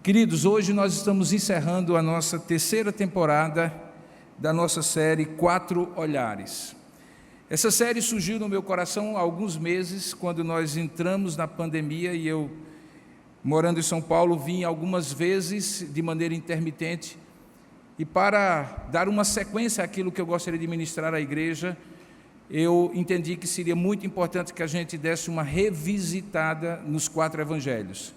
Queridos, hoje nós estamos encerrando a nossa terceira temporada da nossa série Quatro Olhares. Essa série surgiu no meu coração há alguns meses, quando nós entramos na pandemia e eu, morando em São Paulo, vim algumas vezes de maneira intermitente. E para dar uma sequência àquilo que eu gostaria de ministrar à igreja, eu entendi que seria muito importante que a gente desse uma revisitada nos quatro evangelhos.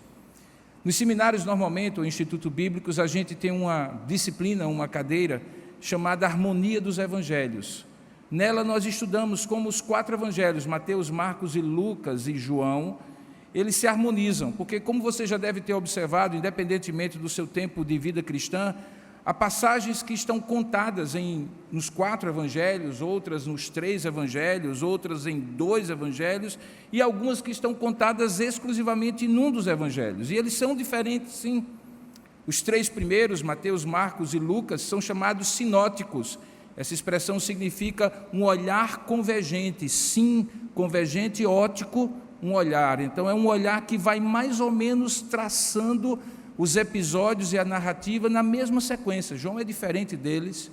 Nos seminários, normalmente, ou institutos bíblicos, a gente tem uma disciplina, uma cadeira, chamada Harmonia dos Evangelhos. Nela nós estudamos como os quatro evangelhos, Mateus, Marcos e Lucas e João, eles se harmonizam, porque como você já deve ter observado, independentemente do seu tempo de vida cristã, há passagens que estão contadas nos quatro evangelhos, outras nos três evangelhos, outras em dois evangelhos, e algumas que estão contadas exclusivamente em um dos evangelhos. E eles são diferentes, sim. Os três primeiros, Mateus, Marcos e Lucas, são chamados sinóticos. Essa expressão significa um olhar convergente, sim, convergente, ótico, um olhar. Então é um olhar que vai mais ou menos traçando os episódios e a narrativa na mesma sequência. João é diferente deles,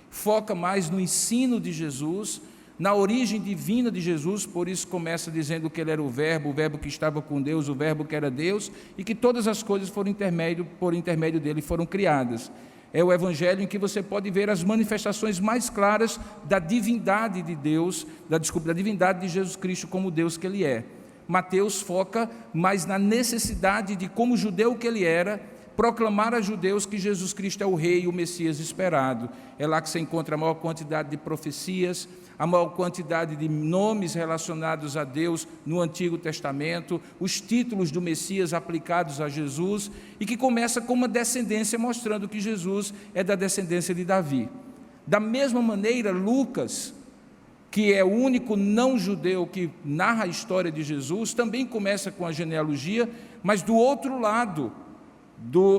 foca mais no ensino de Jesus, na origem divina de Jesus, por isso começa dizendo que ele era o verbo que estava com Deus, o verbo que era Deus, e que todas as coisas por intermédio dele foram criadas. É o evangelho em que você pode ver as manifestações mais claras da divindade de Deus, da divindade de Jesus Cristo como Deus que ele é. Mateus foca mais na necessidade de, como judeu que ele era, proclamar a judeus que Jesus Cristo é o Rei e o Messias esperado. É lá que se encontra a maior quantidade de profecias, a maior quantidade de nomes relacionados a Deus no Antigo Testamento, os títulos do Messias aplicados a Jesus, e que começa com uma descendência mostrando que Jesus é da descendência de Davi. Da mesma maneira, Lucas, que é o único não-judeu que narra a história de Jesus, também começa com a genealogia, mas do outro lado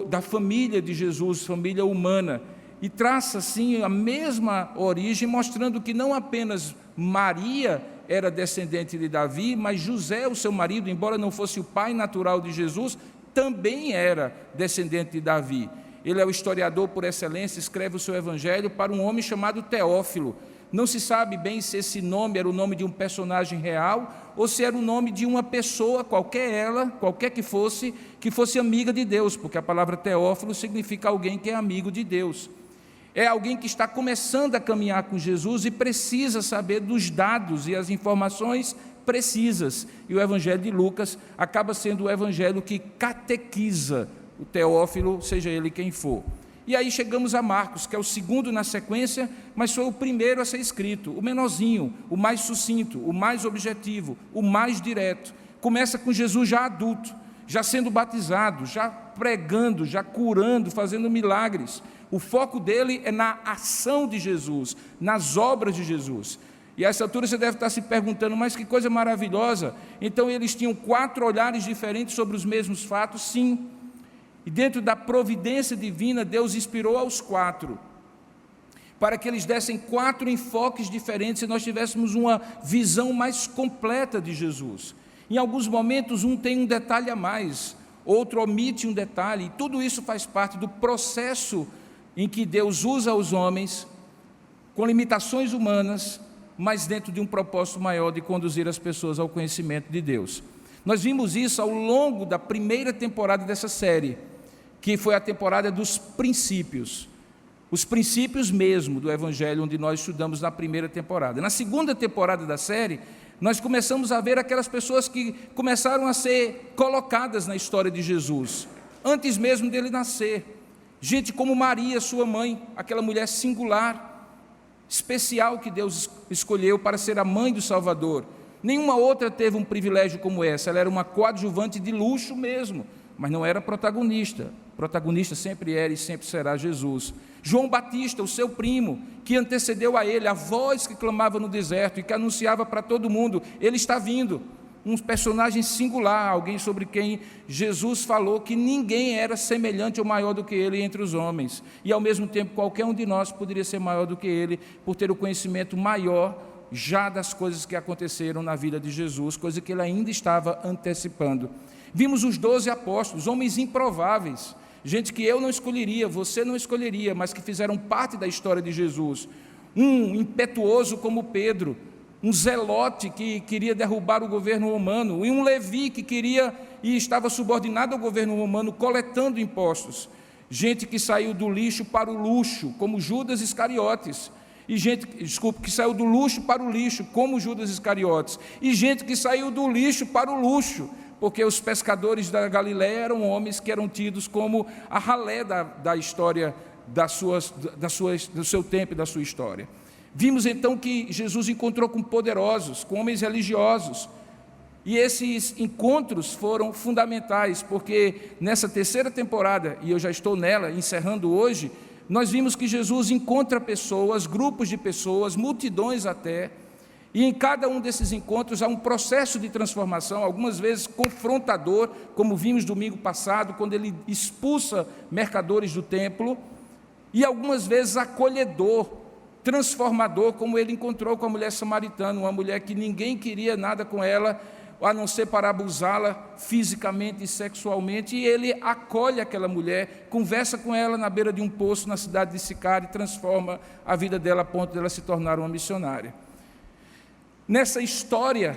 da família de Jesus, família humana, e traça assim a mesma origem, mostrando que não apenas Maria era descendente de Davi, mas José, o seu marido, embora não fosse o pai natural de Jesus, também era descendente de Davi. Ele é o historiador por excelência, escreve o seu evangelho para um homem chamado Teófilo. Não se sabe bem se esse nome era o nome de um personagem real ou se era o nome de uma pessoa, qualquer que fosse amiga de Deus, porque a palavra Teófilo significa alguém que é amigo de Deus. É alguém que está começando a caminhar com Jesus e precisa saber dos dados e as informações precisas. E o evangelho de Lucas acaba sendo o evangelho que catequiza o Teófilo, seja ele quem for. E aí chegamos a Marcos, que é o segundo na sequência, mas foi o primeiro a ser escrito, o menorzinho, o mais sucinto, o mais objetivo, o mais direto. Começa com Jesus já adulto, já sendo batizado, já pregando, já curando, fazendo milagres. O foco dele é na ação de Jesus, nas obras de Jesus. E a essa altura você deve estar se perguntando, mas que coisa maravilhosa. Então eles tinham quatro olhares diferentes sobre os mesmos fatos? Sim. E dentro da providência divina, Deus inspirou aos quatro, para que eles dessem quatro enfoques diferentes e nós tivéssemos uma visão mais completa de Jesus. Em alguns momentos, um tem um detalhe a mais, outro omite um detalhe, e tudo isso faz parte do processo em que Deus usa os homens, com limitações humanas, mas dentro de um propósito maior de conduzir as pessoas ao conhecimento de Deus. Nós vimos isso ao longo da primeira temporada dessa série, que foi a temporada dos princípios, os princípios mesmo do Evangelho, onde nós estudamos na primeira temporada. Na segunda temporada da série, nós começamos a ver aquelas pessoas que começaram a ser colocadas na história de Jesus, antes mesmo dele nascer. Gente como Maria, sua mãe, aquela mulher singular, especial que Deus escolheu para ser a mãe do Salvador. Nenhuma outra teve um privilégio como essa, ela era uma coadjuvante de luxo mesmo, mas não era protagonista. Protagonista sempre era e sempre será Jesus. João Batista, o seu primo, que antecedeu a ele, a voz que clamava no deserto e que anunciava para todo mundo, ele está vindo. Um personagem singular, alguém sobre quem Jesus falou que ninguém era semelhante ou maior do que ele entre os homens. E ao mesmo tempo, qualquer um de nós poderia ser maior do que ele, por ter o conhecimento maior já das coisas que aconteceram na vida de Jesus, coisa que ele ainda estava antecipando. Vimos os 12 apóstolos, homens improváveis, gente que eu não escolheria, você não escolheria, mas que fizeram parte da história de Jesus. Um impetuoso como Pedro, um zelote que queria derrubar o governo romano, e um Levi que queria e estava subordinado ao governo romano, coletando impostos. Gente que saiu do lixo para o luxo, como Judas Iscariotes. E gente, que saiu do luxo para o lixo, como Judas Iscariotes. E gente que saiu do lixo para o luxo, porque os pescadores da Galiléia eram homens que eram tidos como a ralé da história, do seu tempo e da sua história. Vimos então que Jesus encontrou com poderosos, com homens religiosos, e esses encontros foram fundamentais, porque nessa terceira temporada, e eu já estou nela, encerrando hoje, nós vimos que Jesus encontra pessoas, grupos de pessoas, multidões até, e em cada um desses encontros há um processo de transformação, algumas vezes confrontador, como vimos domingo passado, quando ele expulsa mercadores do templo, e algumas vezes acolhedor, transformador, como ele encontrou com a mulher samaritana, uma mulher que ninguém queria nada com ela, a não ser para abusá-la fisicamente e sexualmente, e ele acolhe aquela mulher, conversa com ela na beira de um poço na cidade de Sicar e transforma a vida dela a ponto de ela se tornar uma missionária. Nessa história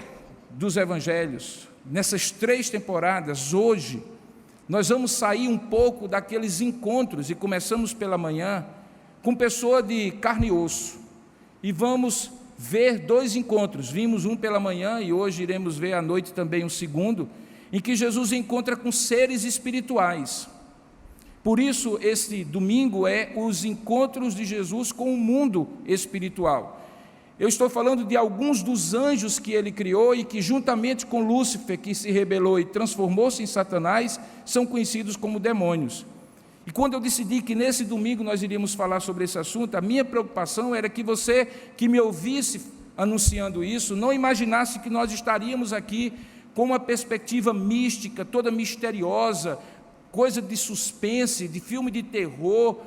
dos evangelhos, nessas 3 temporadas, hoje, nós vamos sair um pouco daqueles encontros, e começamos pela manhã, com pessoa de carne e osso, e vamos ver 2 encontros. Vimos um pela manhã e hoje iremos ver à noite também um segundo, em que Jesus encontra com seres espirituais. Por isso, esse domingo é os encontros de Jesus com o mundo espiritual. Eu estou falando de alguns dos anjos que ele criou e que, juntamente com Lúcifer, que se rebelou e transformou-se em Satanás, são conhecidos como demônios. E quando eu decidi que nesse domingo nós iríamos falar sobre esse assunto, a minha preocupação era que você que me ouvisse anunciando isso, não imaginasse que nós estaríamos aqui com uma perspectiva mística, toda misteriosa, coisa de suspense, de filme de terror,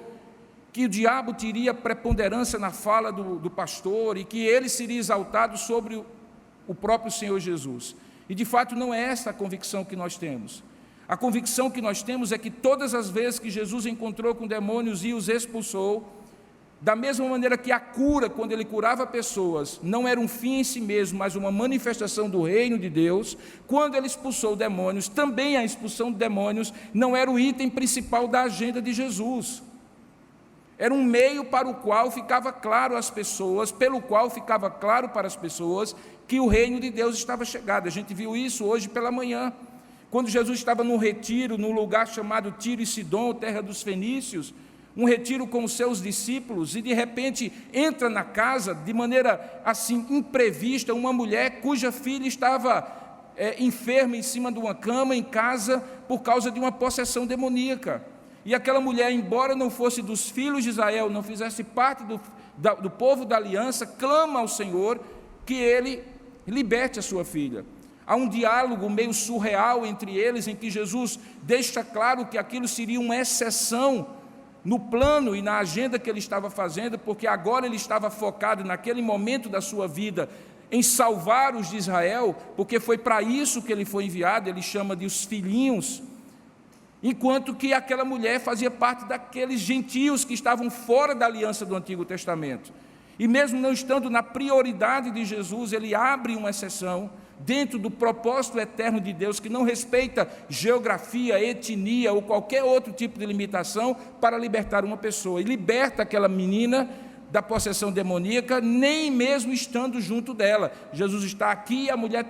que o diabo teria preponderância na fala do pastor e que ele seria exaltado sobre o próprio Senhor Jesus. E de fato não é essa a convicção que nós temos. A convicção que nós temos é que todas as vezes que Jesus encontrou com demônios e os expulsou, da mesma maneira que a cura, quando ele curava pessoas, não era um fim em si mesmo, mas uma manifestação do reino de Deus, quando ele expulsou demônios, também a expulsão de demônios não era o item principal da agenda de Jesus. Era um meio para o qual ficava claro às pessoas, pelo qual ficava claro para as pessoas que o reino de Deus estava chegado. A gente viu isso hoje pela manhã. Quando Jesus estava num retiro, num lugar chamado Tiro e Sidom, terra dos fenícios, um retiro com os seus discípulos, e de repente entra na casa, de maneira assim imprevista, uma mulher cuja filha estava enferma em cima de uma cama em casa por causa de uma possessão demoníaca. E aquela mulher, embora não fosse dos filhos de Israel, não fizesse parte do povo da aliança, clama ao Senhor que ele liberte a sua filha. Há um diálogo meio surreal entre eles, em que Jesus deixa claro que aquilo seria uma exceção no plano e na agenda que ele estava fazendo, porque agora ele estava focado naquele momento da sua vida em salvar os de Israel, porque foi para isso que ele foi enviado, ele chama de os filhinhos, enquanto que aquela mulher fazia parte daqueles gentios que estavam fora da aliança do Antigo Testamento. E mesmo não estando na prioridade de Jesus, ele abre uma exceção dentro do propósito eterno de Deus, que não respeita geografia, etnia ou qualquer outro tipo de limitação, para libertar uma pessoa. E liberta aquela menina da possessão demoníaca, nem mesmo estando junto dela. Jesus está aqui, a mulher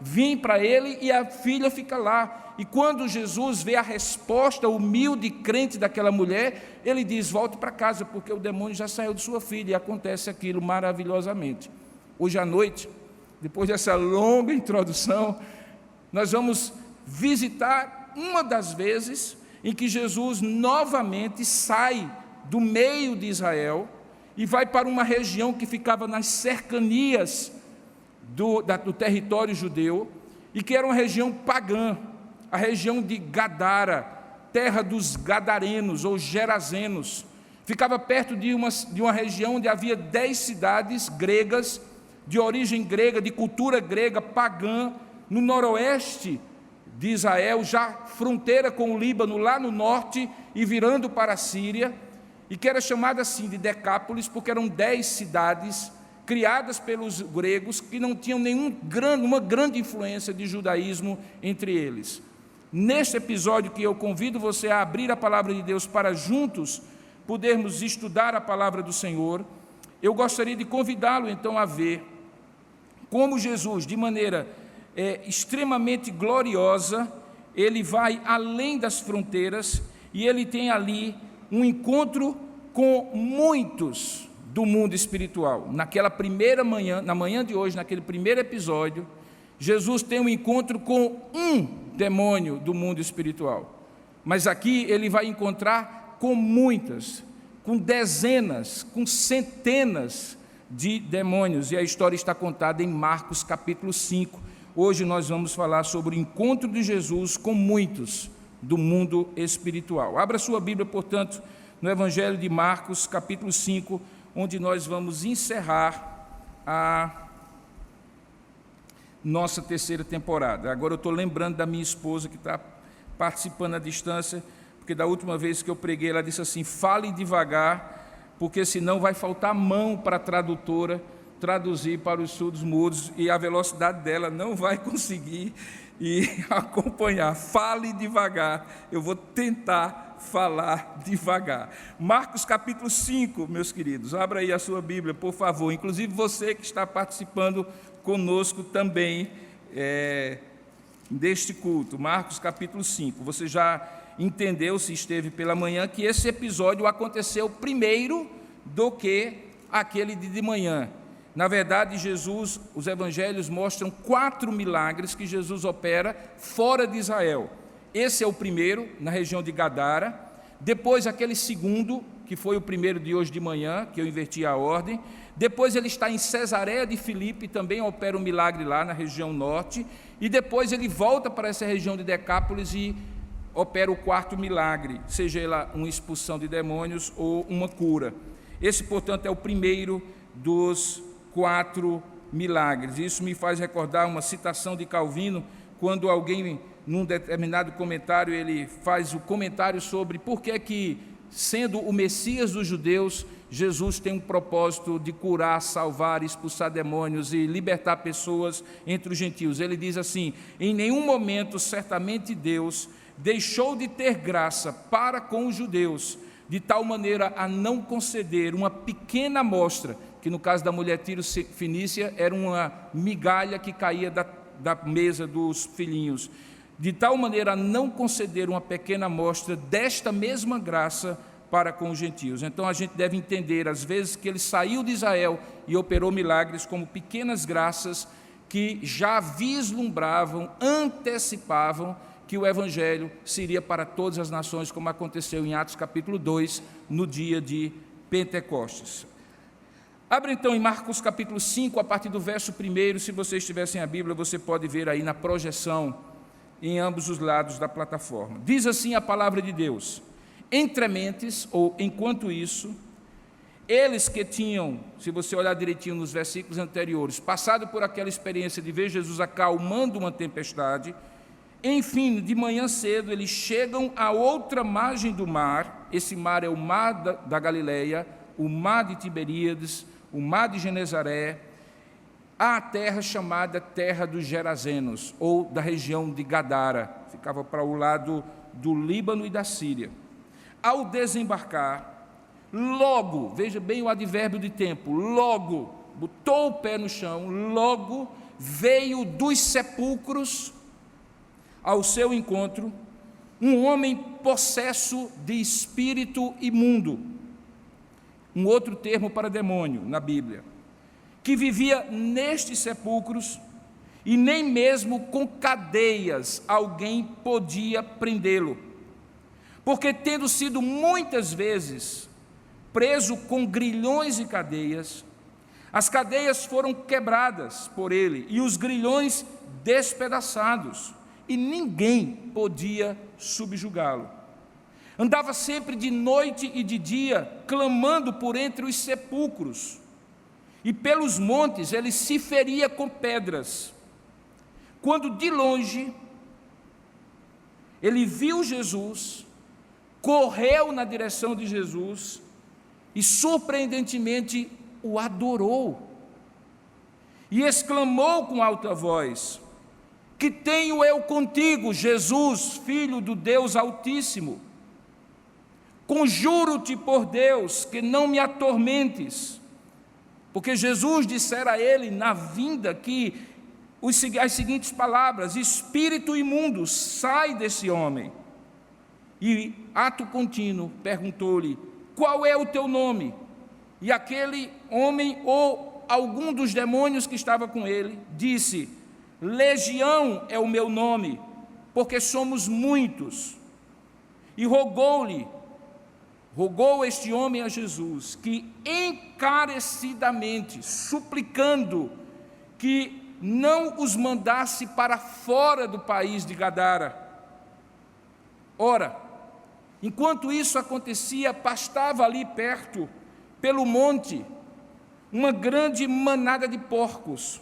vem para ele e a filha fica lá. E quando Jesus vê a resposta humilde e crente daquela mulher, ele diz: volte para casa, porque o demônio já saiu de sua filha. E acontece aquilo maravilhosamente. Hoje à noite, depois dessa longa introdução, nós vamos visitar uma das vezes em que Jesus novamente sai do meio de Israel e vai para uma região que ficava nas cercanias do território judeu, e que era uma região pagã, a região de Gadara, terra dos gadarenos ou gerazenos. Ficava perto de uma região onde havia 10 cidades gregas, de origem grega, de cultura grega, pagã, no noroeste de Israel, já fronteira com o Líbano, lá no norte, e virando para a Síria, e que era chamada assim de Decápolis, porque eram 10 cidades criadas pelos gregos, que não tinham uma grande influência de judaísmo entre eles. Neste episódio que eu convido você a abrir a palavra de Deus para juntos podermos estudar a palavra do Senhor, eu gostaria de convidá-lo então a ver como Jesus, de maneira extremamente gloriosa, ele vai além das fronteiras e ele tem ali um encontro com muitos do mundo espiritual. Naquela primeira manhã, na manhã de hoje, naquele primeiro episódio, Jesus tem um encontro com um demônio do mundo espiritual. Mas aqui ele vai encontrar com muitas, com dezenas, com centenas de demônios. E a história está contada em Marcos capítulo 5. Hoje nós vamos falar sobre o encontro de Jesus com muitos do mundo espiritual. Abra sua Bíblia, portanto, no Evangelho de Marcos capítulo 5, onde nós vamos encerrar a nossa terceira temporada. Agora eu estou lembrando da minha esposa que está participando à distância, porque da última vez que eu preguei, ela disse assim: fale devagar, porque senão vai faltar mão para a tradutora traduzir para os surdos mudos, e a velocidade dela não vai conseguir acompanhar. Fale devagar, eu vou tentar falar devagar. Marcos capítulo 5, meus queridos, abra aí a sua Bíblia, por favor, inclusive você que está participando conosco também deste culto. Marcos capítulo 5, você já entendeu, se esteve pela manhã, que esse episódio aconteceu primeiro do que aquele de manhã. Na verdade, os evangelhos mostram 4 milagres que Jesus opera fora de Israel. Esse é o primeiro, na região de Gadara. Depois, aquele segundo, que foi o primeiro de hoje de manhã, que eu inverti a ordem. Depois ele está em Cesareia de Filipe, também opera um milagre lá na região norte. E depois ele volta para essa região de Decápolis e opera o 4º milagre, seja ela uma expulsão de demônios ou uma cura. Esse, portanto, é o primeiro dos 4 milagres. Isso me faz recordar uma citação de Calvino, quando alguém, num determinado comentário, ele faz o comentário sobre por que, sendo o Messias dos judeus, Jesus tem um propósito de curar, salvar, expulsar demônios e libertar pessoas entre os gentios. Ele diz assim: em nenhum momento, certamente, Deus deixou de ter graça para com os judeus, de tal maneira a não conceder uma pequena amostra, que no caso da mulher Tiro-fenícia era uma migalha que caía da mesa dos filhinhos, de tal maneira a não conceder uma pequena amostra desta mesma graça para com os gentios. Então a gente deve entender, às vezes, que ele saiu de Israel e operou milagres como pequenas graças que já vislumbravam, antecipavam que o Evangelho seria para todas as nações, como aconteceu em Atos capítulo 2, no dia de Pentecostes. Abra então em Marcos capítulo 5, a partir do verso 1, se vocês tivessem a Bíblia, você pode ver aí na projeção, em ambos os lados da plataforma. Diz assim a palavra de Deus: entrementes, ou enquanto isso, eles que tinham, se você olhar direitinho nos versículos anteriores, passado por aquela experiência de ver Jesus acalmando uma tempestade, enfim, de manhã cedo, eles chegam à outra margem do mar. Esse mar é o mar da Galileia, o mar de Tiberíades, o mar de Genezaré, a terra chamada Terra dos Gerazenos, ou da região de Gadara, ficava para o lado do Líbano e da Síria. Ao desembarcar, logo, veja bem o advérbio de tempo, logo, botou o pé no chão, logo veio dos sepulcros ao seu encontro um homem possesso de espírito imundo, um outro termo para demônio na Bíblia, que vivia nestes sepulcros e nem mesmo com cadeias alguém podia prendê-lo, porque tendo sido muitas vezes preso com grilhões e cadeias, as cadeias foram quebradas por ele e os grilhões despedaçados, e ninguém podia subjugá-lo. Andava sempre de noite e de dia, clamando por entre os sepulcros, e pelos montes ele se feria com pedras. Quando de longe Ele viu Jesus, correu na direção de Jesus e, surpreendentemente, o adorou. E exclamou com alta voz: que tenho eu contigo, Jesus, Filho do Deus Altíssimo? Conjuro-te por Deus que não me atormentes. Porque Jesus dissera a ele na vinda que as seguintes palavras: espírito imundo, sai desse homem. E, ato contínuo, perguntou-lhe: qual é o teu nome? E aquele homem, ou algum dos demônios que estava com ele, disse: Legião é o meu nome, porque somos muitos. E rogou este homem a Jesus que encarecidamente, suplicando que não os mandasse para fora do país de Gadara. Ora, enquanto isso acontecia, pastava ali perto, pelo monte, uma grande manada de porcos.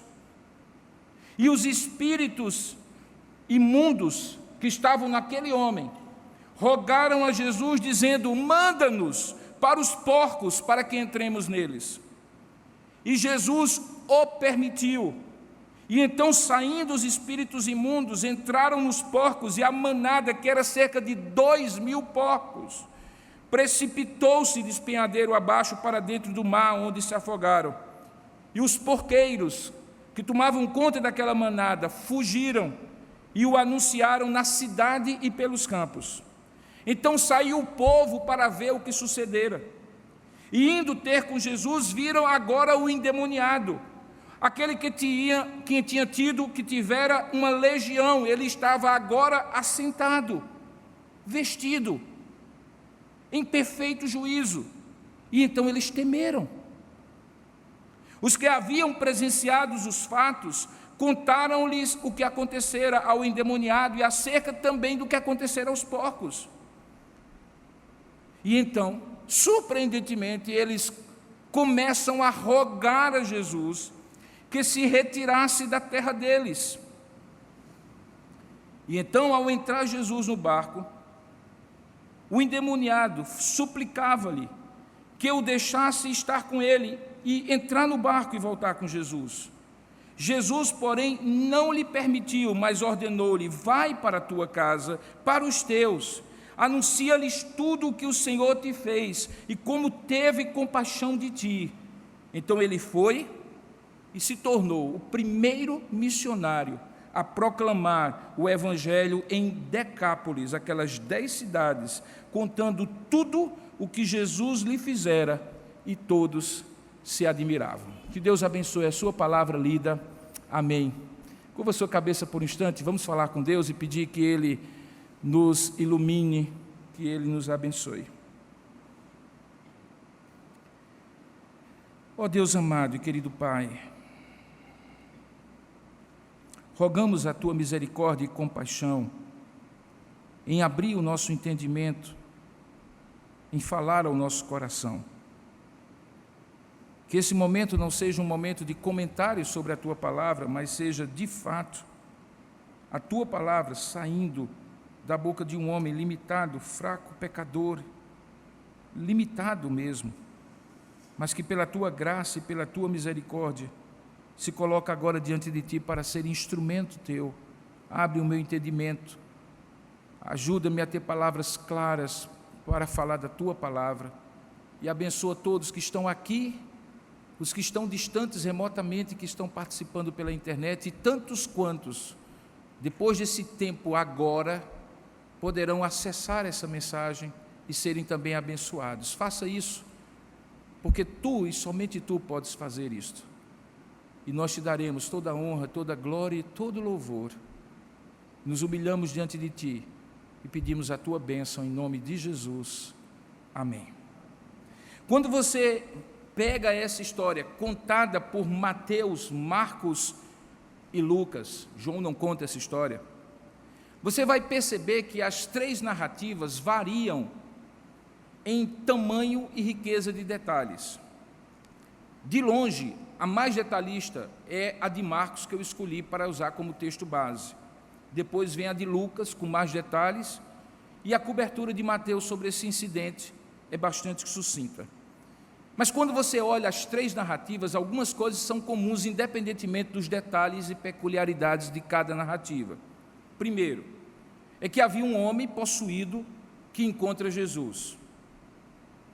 E os espíritos imundos que estavam naquele homem rogaram a Jesus, dizendo: manda-nos para os porcos, para que entremos neles. E Jesus o permitiu. E então, saindo os espíritos imundos, entraram nos porcos, e a manada, que era cerca de 2.000 porcos, precipitou-se de despenhadeiro abaixo para dentro do mar, onde se afogaram. E os porqueiros, que tomavam conta daquela manada, fugiram e o anunciaram na cidade e pelos campos. Então saiu o povo para ver o que sucedera. E indo ter com Jesus, viram agora o endemoniado, aquele que tivera uma legião. Ele estava agora assentado, vestido, em perfeito juízo. E então eles temeram. Os que haviam presenciado os fatos contaram-lhes o que acontecera ao endemoniado e acerca também do que acontecera aos porcos. E então, surpreendentemente, eles começam a rogar a Jesus que se retirasse da terra deles. E então, ao entrar Jesus no barco, o endemoniado suplicava-lhe que o deixasse estar com ele e entrar no barco e voltar com Jesus. Jesus, porém, não lhe permitiu, mas ordenou-lhe: vai para a tua casa, para os teus, anuncia-lhes tudo o que o Senhor te fez e como teve compaixão de ti. Então ele foi e se tornou o primeiro missionário a proclamar o evangelho em Decápolis, aquelas 10 cidades, contando tudo o que Jesus lhe fizera, e todos se admiravam. Que Deus abençoe a sua palavra lida. Amém. Curva a sua cabeça por um instante, vamos falar com Deus e pedir que Ele nos ilumine, que Ele nos abençoe. Ó Deus amado e querido Pai, rogamos a Tua misericórdia e compaixão em abrir o nosso entendimento, em falar ao nosso coração. Que esse momento não seja um momento de comentário sobre a Tua palavra, mas seja, de fato, a Tua palavra saindo da boca de um homem limitado, fraco, pecador, limitado mesmo, mas que pela Tua graça e pela Tua misericórdia se coloca agora diante de Ti para ser instrumento Teu. Abre o meu entendimento, ajuda-me a ter palavras claras para falar da Tua palavra, e abençoa todos que estão aqui, os que estão distantes remotamente, que estão participando pela internet, e tantos quantos, depois desse tempo agora, poderão acessar essa mensagem e serem também abençoados. Faça isso, porque Tu e somente Tu podes fazer isto. E nós Te daremos toda a honra, toda a glória e todo o louvor. Nos humilhamos diante de Ti e pedimos a Tua bênção em nome de Jesus. Amém. Quando você pega essa história contada por Mateus, Marcos e Lucas, João não conta essa história, você vai perceber que as 3 narrativas variam em tamanho e riqueza de detalhes. De longe, a mais detalhista é a de Marcos, que eu escolhi para usar como texto base. depois vem a de Lucas, com mais detalhes, e a cobertura de Mateus sobre esse incidente é bastante sucinta. Mas quando você olha as três narrativas, algumas coisas são comuns, independentemente dos detalhes e peculiaridades de cada narrativa. Primeiro, é que havia um homem possuído que encontra Jesus.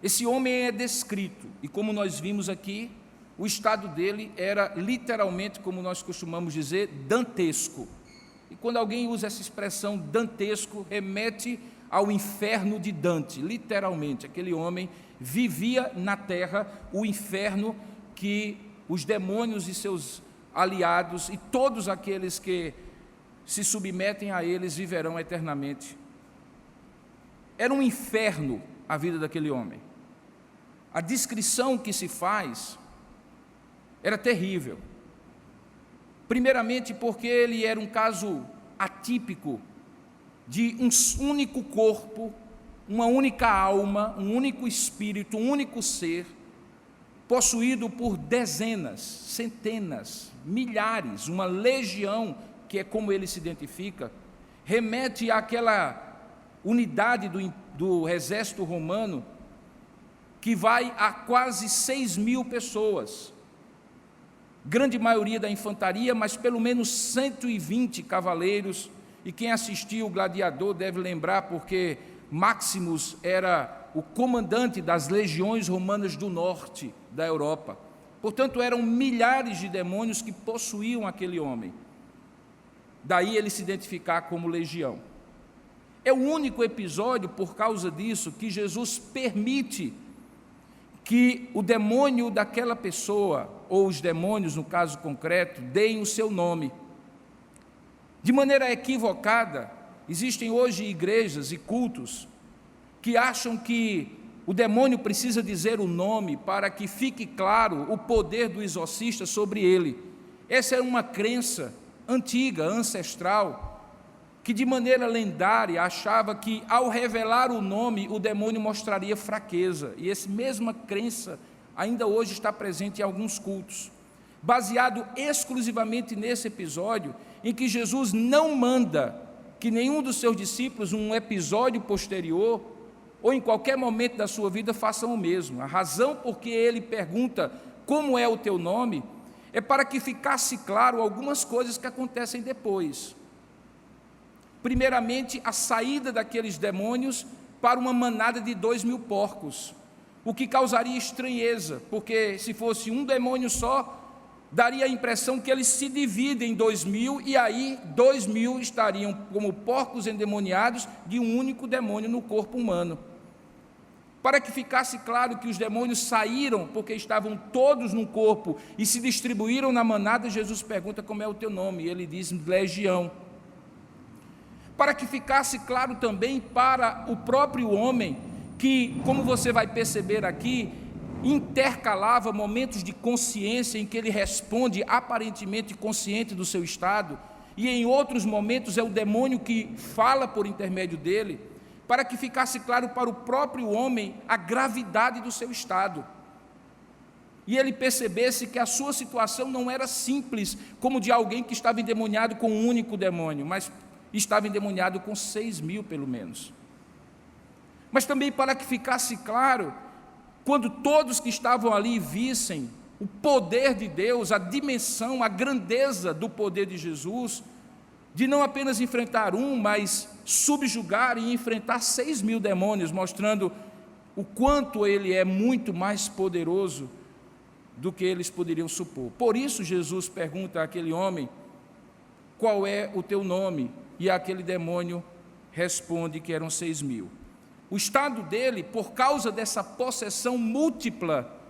Esse homem é descrito, e como nós vimos aqui, o estado dele era literalmente, como nós costumamos dizer, dantesco. E quando alguém usa essa expressão dantesco, remete ao inferno de Dante, literalmente. Aquele homem vivia na terra o inferno que os demônios e seus aliados e todos aqueles que se submetem a eles viverão eternamente. Era um inferno a vida daquele homem. A descrição que se faz era terrível. Primeiramente porque ele era um caso atípico de um único corpo, uma única alma, um único espírito, um único ser, possuído por dezenas, centenas, milhares, uma legião, que é como ele se identifica, remete àquela unidade do exército romano, que vai a quase 6.000 pessoas, grande maioria da infantaria, mas pelo menos 120 cavaleiros, e quem assistiu o Gladiador deve lembrar, porque Maximus era o comandante das legiões romanas do norte da Europa. Portanto, eram milhares de demônios que possuíam aquele homem. Daí ele se identificar como legião. É o único episódio, por causa disso, que Jesus permite que o demônio daquela pessoa, ou os demônios, no caso concreto, deem o seu nome. De maneira equivocada, existem hoje igrejas e cultos que acham que o demônio precisa dizer o nome para que fique claro o poder do exorcista sobre ele. Essa é uma crença antiga, ancestral, que de maneira lendária achava que ao revelar o nome o demônio mostraria fraqueza, e essa mesma crença ainda hoje está presente em alguns cultos, baseado exclusivamente nesse episódio em que Jesus não manda que nenhum dos seus discípulos, num episódio posterior ou em qualquer momento da sua vida, façam o mesmo. A razão por que ele pergunta como é o teu nome é para que ficasse claro algumas coisas que acontecem depois. Primeiramente, a saída daqueles demônios para uma manada de 2.000 porcos, o que causaria estranheza, porque se fosse um demônio só, daria a impressão que eles se dividem em 2.000, e aí 2.000 estariam como porcos endemoniados de um único demônio no corpo humano. Para que ficasse claro que os demônios saíram porque estavam todos no corpo e se distribuíram na manada, Jesus pergunta como é o teu nome, e ele diz legião. Para que ficasse claro também para o próprio homem, que, como você vai perceber aqui, intercalava momentos de consciência em que ele responde aparentemente consciente do seu estado, e em outros momentos é o demônio que fala por intermédio dele, para que ficasse claro para o próprio homem a gravidade do seu estado, e ele percebesse que a sua situação não era simples, como de alguém que estava endemoniado com um único demônio, mas estava endemoniado com 6.000 pelo menos. Mas também para que ficasse claro, quando todos que estavam ali vissem o poder de Deus, a dimensão, a grandeza do poder de Jesus, de não apenas enfrentar um, mas subjugar e enfrentar 6.000 demônios, mostrando o quanto ele é muito mais poderoso do que eles poderiam supor. Por isso Jesus pergunta àquele homem, qual é o teu nome? E aquele demônio responde que eram 6.000. O estado dele, por causa dessa possessão múltipla,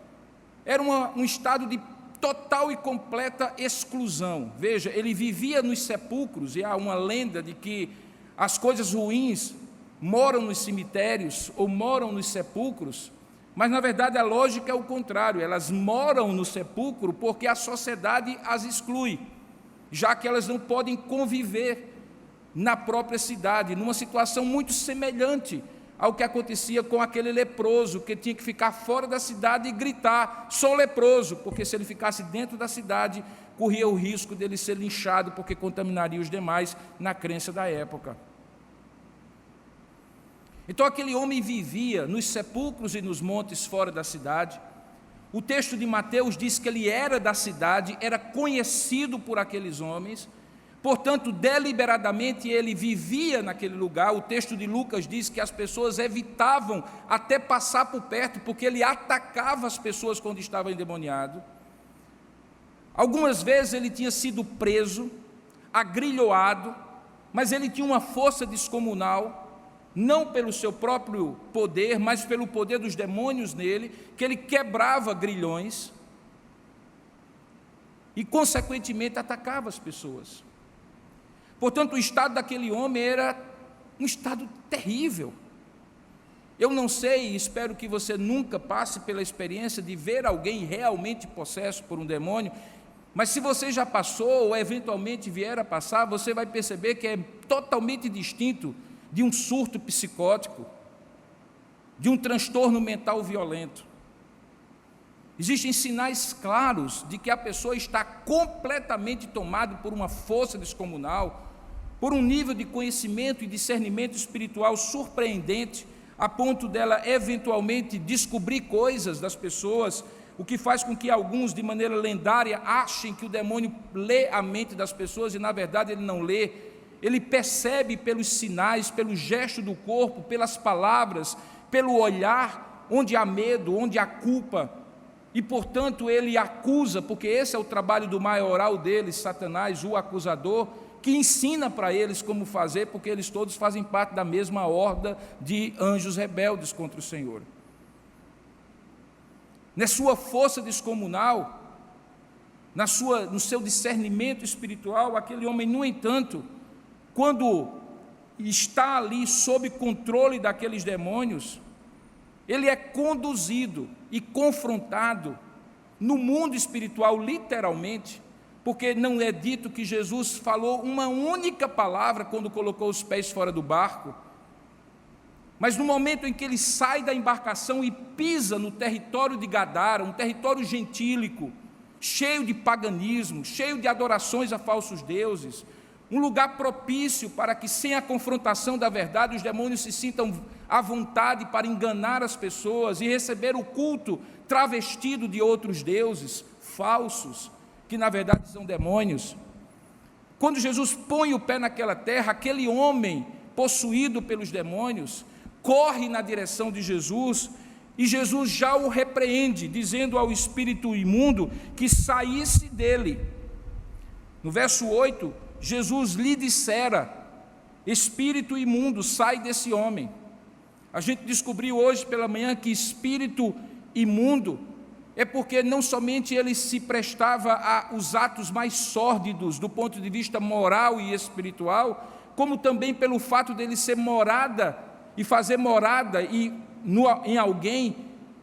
era um estado de total e completa exclusão. Veja, ele vivia nos sepulcros, e há uma lenda de que as coisas ruins moram nos cemitérios ou moram nos sepulcros, mas na verdade a lógica é o contrário, elas moram no sepulcro porque a sociedade as exclui, já que elas não podem conviver na própria cidade, numa situação muito semelhante ao que acontecia com aquele leproso, que tinha que ficar fora da cidade e gritar, sou leproso, porque se ele ficasse dentro da cidade, corria o risco dele ser linchado porque contaminaria os demais na crença da época. Então aquele homem vivia nos sepulcros e nos montes fora da cidade. O texto de Mateus diz que ele era da cidade, era conhecido por aqueles homens, portanto, deliberadamente ele vivia naquele lugar. O texto de Lucas diz que as pessoas evitavam até passar por perto, porque ele atacava as pessoas quando estava endemoniado. Algumas vezes ele tinha sido preso, agrilhoado, mas ele tinha uma força descomunal, não pelo seu próprio poder, mas pelo poder dos demônios nele, que ele quebrava grilhões e, consequentemente, atacava as pessoas. Portanto, o estado daquele homem era um estado terrível. Eu não sei, e espero que você nunca passe pela experiência de ver alguém realmente possesso por um demônio, mas se você já passou ou eventualmente vier a passar, você vai perceber que é totalmente distinto de um surto psicótico, de um transtorno mental violento. Existem sinais claros de que a pessoa está completamente tomada por uma força descomunal, por um nível de conhecimento e discernimento espiritual surpreendente, a ponto dela eventualmente descobrir coisas das pessoas, o que faz com que alguns, de maneira lendária, achem que o demônio lê a mente das pessoas, e na verdade ele não lê. Ele percebe pelos sinais, pelo gesto do corpo, pelas palavras, pelo olhar, onde há medo, onde há culpa, e portanto ele acusa, porque esse é o trabalho do maioral deles, Satanás, o acusador, que ensina para eles como fazer, porque eles todos fazem parte da mesma horda de anjos rebeldes contra o Senhor. Na sua força descomunal, no seu discernimento espiritual, aquele homem, no entanto, quando está ali sob controle daqueles demônios, ele é conduzido e confrontado no mundo espiritual, literalmente, porque não é dito que Jesus falou uma única palavra quando colocou os pés fora do barco, mas no momento em que ele sai da embarcação e pisa no território de Gadara, um território gentílico, cheio de paganismo, cheio de adorações a falsos deuses, um lugar propício para que, sem a confrontação da verdade, os demônios se sintam à vontade para enganar as pessoas e receber o culto travestido de outros deuses falsos, que na verdade são demônios. Quando Jesus põe o pé naquela terra, aquele homem possuído pelos demônios corre na direção de Jesus, e Jesus já o repreende, dizendo ao espírito imundo que saísse dele. No verso 8, Jesus lhe dissera: espírito imundo, sai desse homem. A gente descobriu hoje pela manhã que espírito imundo é porque não somente ele se prestava aos atos mais sórdidos do ponto de vista moral e espiritual, como também pelo fato dele ser morada e fazer morada em alguém,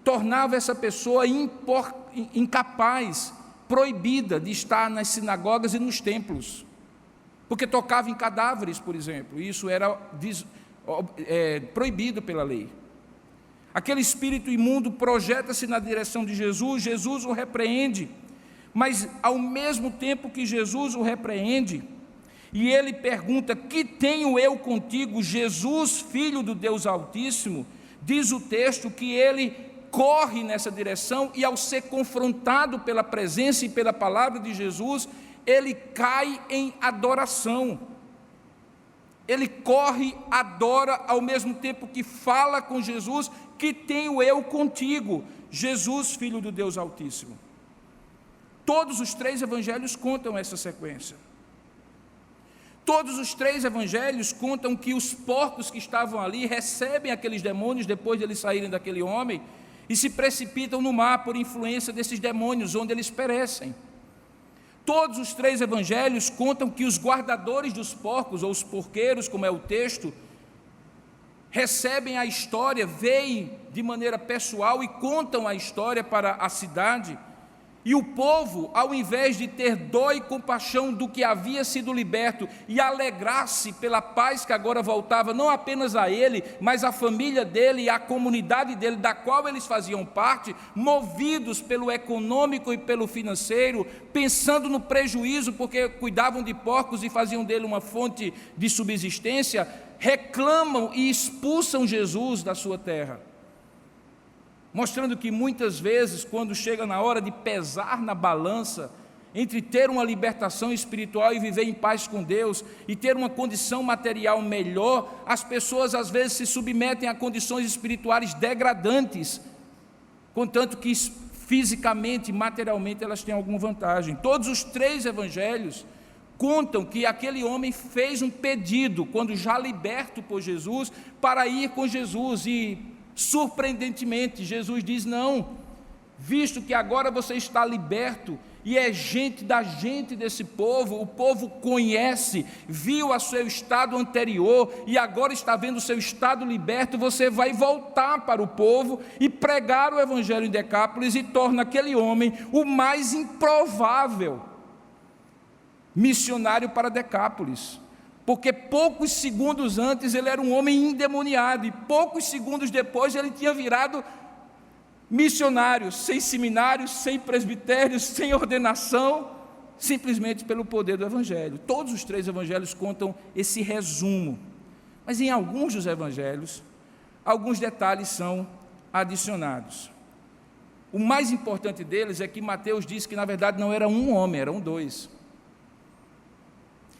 tornava essa pessoa incapaz, proibida de estar nas sinagogas e nos templos, porque tocava em cadáveres, por exemplo, e isso era proibido pela lei. Aquele espírito imundo projeta-se na direção de Jesus, Jesus o repreende, mas ao mesmo tempo que Jesus o repreende, e ele pergunta: que tenho eu contigo, Jesus, filho do Deus Altíssimo? Diz o texto que ele corre nessa direção, e ao ser confrontado pela presença e pela palavra de Jesus, ele cai em adoração. Ele corre, adora, ao mesmo tempo que fala com Jesus: que tenho eu contigo, Jesus, filho do Deus Altíssimo. Todos os três evangelhos contam essa sequência. Todos os três evangelhos contam que os porcos que estavam ali recebem aqueles demônios depois de eles saírem daquele homem e se precipitam no mar por influência desses demônios, onde eles perecem. Todos os três evangelhos contam que os guardadores dos porcos, ou os porqueiros, como é o texto, recebem a história, veem de maneira pessoal e contam a história para a cidade, E o povo, ao invés de ter dó e compaixão do que havia sido liberto e alegrar-se pela paz que agora voltava não apenas a ele, mas à família dele e à comunidade dele, da qual eles faziam parte, movidos pelo econômico e pelo financeiro, pensando no prejuízo porque cuidavam de porcos e faziam dele uma fonte de subsistência, reclamam e expulsam Jesus da sua terra. Mostrando que muitas vezes, quando chega na hora de pesar na balança, entre ter uma libertação espiritual e viver em paz com Deus, e ter uma condição material melhor, as pessoas às vezes se submetem a condições espirituais degradantes, contanto que fisicamente, materialmente, elas têm alguma vantagem. Todos os 3 evangelhos contam que aquele homem fez um pedido, quando já liberto por Jesus, para ir com Jesus, e surpreendentemente, Jesus diz: não, visto que agora você está liberto e é gente da gente desse povo, o povo conhece, viu o seu estado anterior e agora está vendo o seu estado liberto, você vai voltar para o povo e pregar o evangelho em Decápolis e torna aquele homem o mais improvável missionário para Decápolis. Porque poucos segundos antes ele era um homem endemoniado, e poucos segundos depois ele tinha virado missionário, sem seminários, sem presbitérios, sem ordenação, simplesmente pelo poder do Evangelho. Todos os 3 evangelhos contam esse resumo, mas em alguns dos evangelhos, alguns detalhes são adicionados. O mais importante deles é que Mateus diz que na verdade não era um homem, eram 2.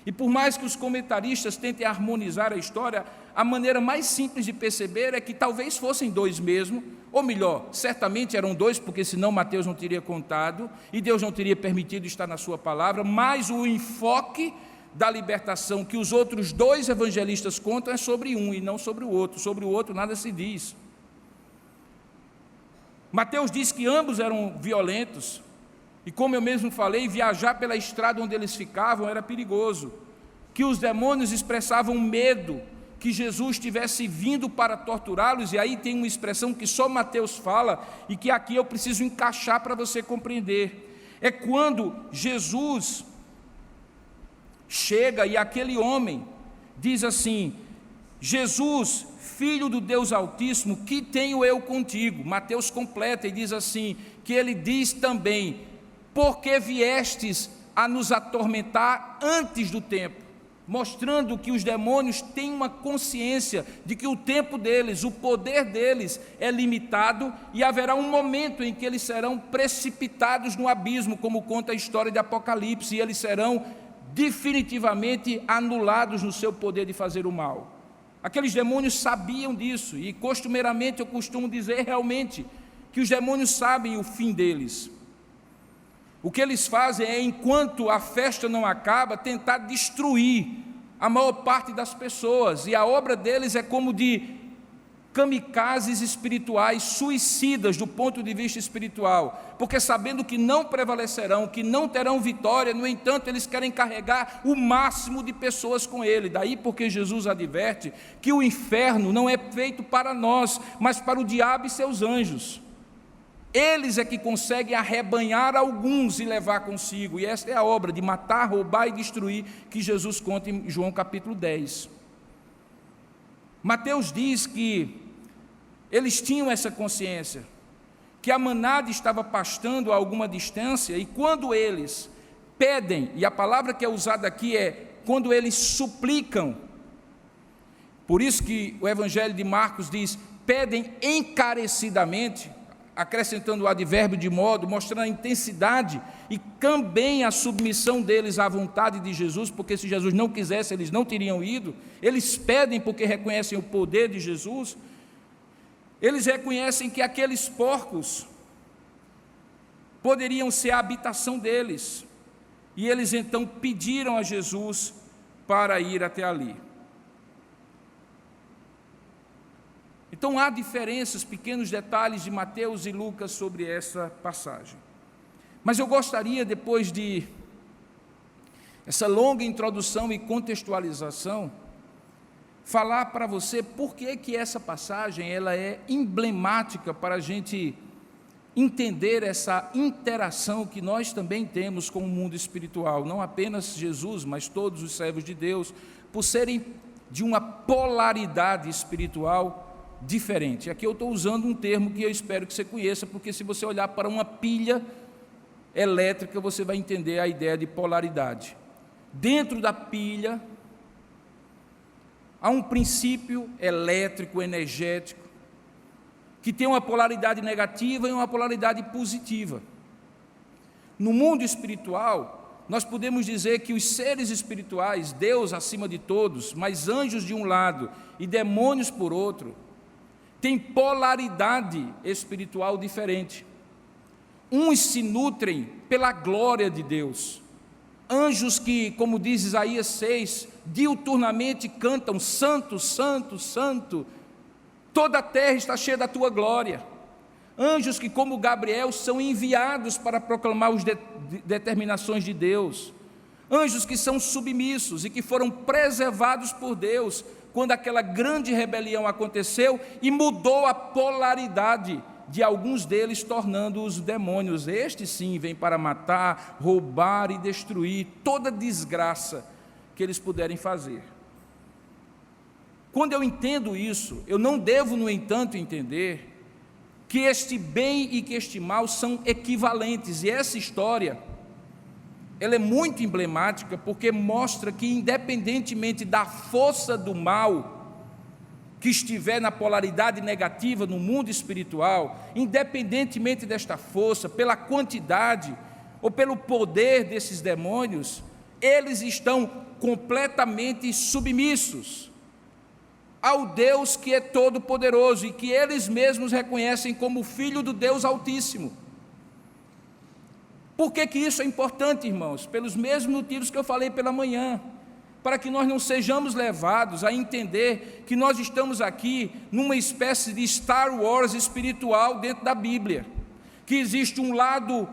E por mais que os comentaristas tentem harmonizar a história, a maneira mais simples de perceber é que talvez fossem 2 mesmo, ou melhor, certamente eram 2, porque senão Mateus não teria contado, e Deus não teria permitido estar na sua palavra, mas o enfoque da libertação que os outros 2 evangelistas contam é sobre um e não sobre o outro nada se diz. Mateus diz que ambos eram violentos, e como eu mesmo falei, viajar pela estrada onde eles ficavam era perigoso, que os demônios expressavam medo que Jesus tivesse vindo para torturá-los, e aí tem uma expressão que só Mateus fala, e que aqui eu preciso encaixar para você compreender. É quando Jesus chega e aquele homem diz assim: Jesus, Filho do Deus Altíssimo, que tenho eu contigo? Mateus completa e diz assim, que ele diz também: porque viestes a nos atormentar antes do tempo, mostrando que os demônios têm uma consciência de que o tempo deles, o poder deles é limitado, e haverá um momento em que eles serão precipitados no abismo, como conta a história de Apocalipse, e eles serão definitivamente anulados no seu poder de fazer o mal. Aqueles demônios sabiam disso, e costumeiramente eu costumo dizer realmente que os demônios sabem o fim deles. O que eles fazem é, enquanto a festa não acaba, tentar destruir a maior parte das pessoas, e a obra deles é como de kamikazes espirituais, suicidas do ponto de vista espiritual, porque sabendo que não prevalecerão, que não terão vitória, no entanto, eles querem carregar o máximo de pessoas com ele. Daí porque Jesus adverte que o inferno não é feito para nós, mas para o diabo e seus anjos. Eles é que conseguem arrebanhar alguns e levar consigo, e esta é a obra de matar, roubar e destruir que Jesus conta em João capítulo 10. Mateus diz que eles tinham essa consciência, que a manada estava pastando a alguma distância, e quando eles pedem, e a palavra que é usada aqui é quando eles suplicam, por isso que o Evangelho de Marcos diz, pedem encarecidamente, acrescentando o advérbio de modo, mostrando a intensidade e também a submissão deles à vontade de Jesus, porque se Jesus não quisesse, eles não teriam ido. Eles pedem porque reconhecem o poder de Jesus. Eles reconhecem que aqueles porcos poderiam ser a habitação deles, e eles então pediram a Jesus para ir até ali. Então há diferenças, pequenos detalhes de Mateus e Lucas sobre essa passagem. Mas eu gostaria, depois de essa longa introdução e contextualização, falar para você por que essa passagem ela é emblemática para a gente entender essa interação que nós também temos com o mundo espiritual, não apenas Jesus, mas todos os servos de Deus, por serem de uma polaridade espiritual diferente. Aqui eu estou usando um termo que eu espero que você conheça, porque se você olhar para uma pilha elétrica, você vai entender a ideia de polaridade. Dentro da pilha, há um princípio elétrico, energético, que tem uma polaridade negativa e uma polaridade positiva. No mundo espiritual, nós podemos dizer que os seres espirituais, Deus acima de todos, mas anjos de um lado e demônios por outro, têm polaridade espiritual diferente. Uns se nutrem pela glória de Deus. Anjos que, como diz Isaías 6, diuturnamente cantam: Santo, Santo, Santo, toda a terra está cheia da tua glória. Anjos que, como Gabriel, são enviados para proclamar as determinações de Deus. Anjos que são submissos e que foram preservados por Deus quando aquela grande rebelião aconteceu e mudou a polaridade de alguns deles, tornando-os demônios. Estes sim vêm para matar, roubar e destruir toda desgraça que eles puderem fazer. Quando eu entendo isso, eu não devo, no entanto, entender que este bem e que este mal são equivalentes, e essa história, ela é muito emblemática, porque mostra que, independentemente da força do mal que estiver na polaridade negativa no mundo espiritual, independentemente desta força, pela quantidade ou pelo poder desses demônios, eles estão completamente submissos ao Deus que é todo-poderoso e que eles mesmos reconhecem como Filho do Deus Altíssimo. Por que isso é importante, irmãos? Pelos mesmos motivos que eu falei pela manhã, para que nós não sejamos levados a entender que nós estamos aqui numa espécie de Star Wars espiritual dentro da Bíblia, que existe um lado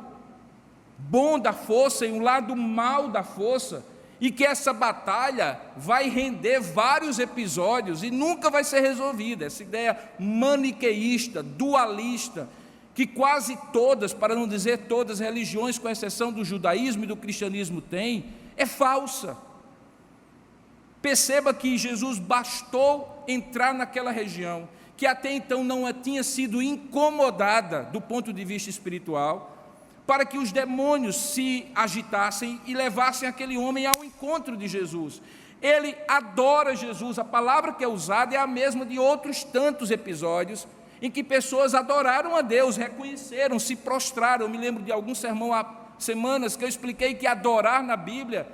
bom da força e um lado mal da força, e que essa batalha vai render vários episódios e nunca vai ser resolvida. Essa ideia maniqueísta, dualista, que quase todas, para não dizer todas, religiões, com exceção do judaísmo e do cristianismo têm, é falsa. Perceba que Jesus bastou entrar naquela região, que até então não tinha sido incomodada do ponto de vista espiritual, para que os demônios se agitassem e levassem aquele homem ao encontro de Jesus. Ele adora Jesus, a palavra que é usada é a mesma de outros tantos episódios, em que pessoas adoraram a Deus, reconheceram, se prostraram. Eu me lembro de algum sermão há semanas que eu expliquei que adorar na Bíblia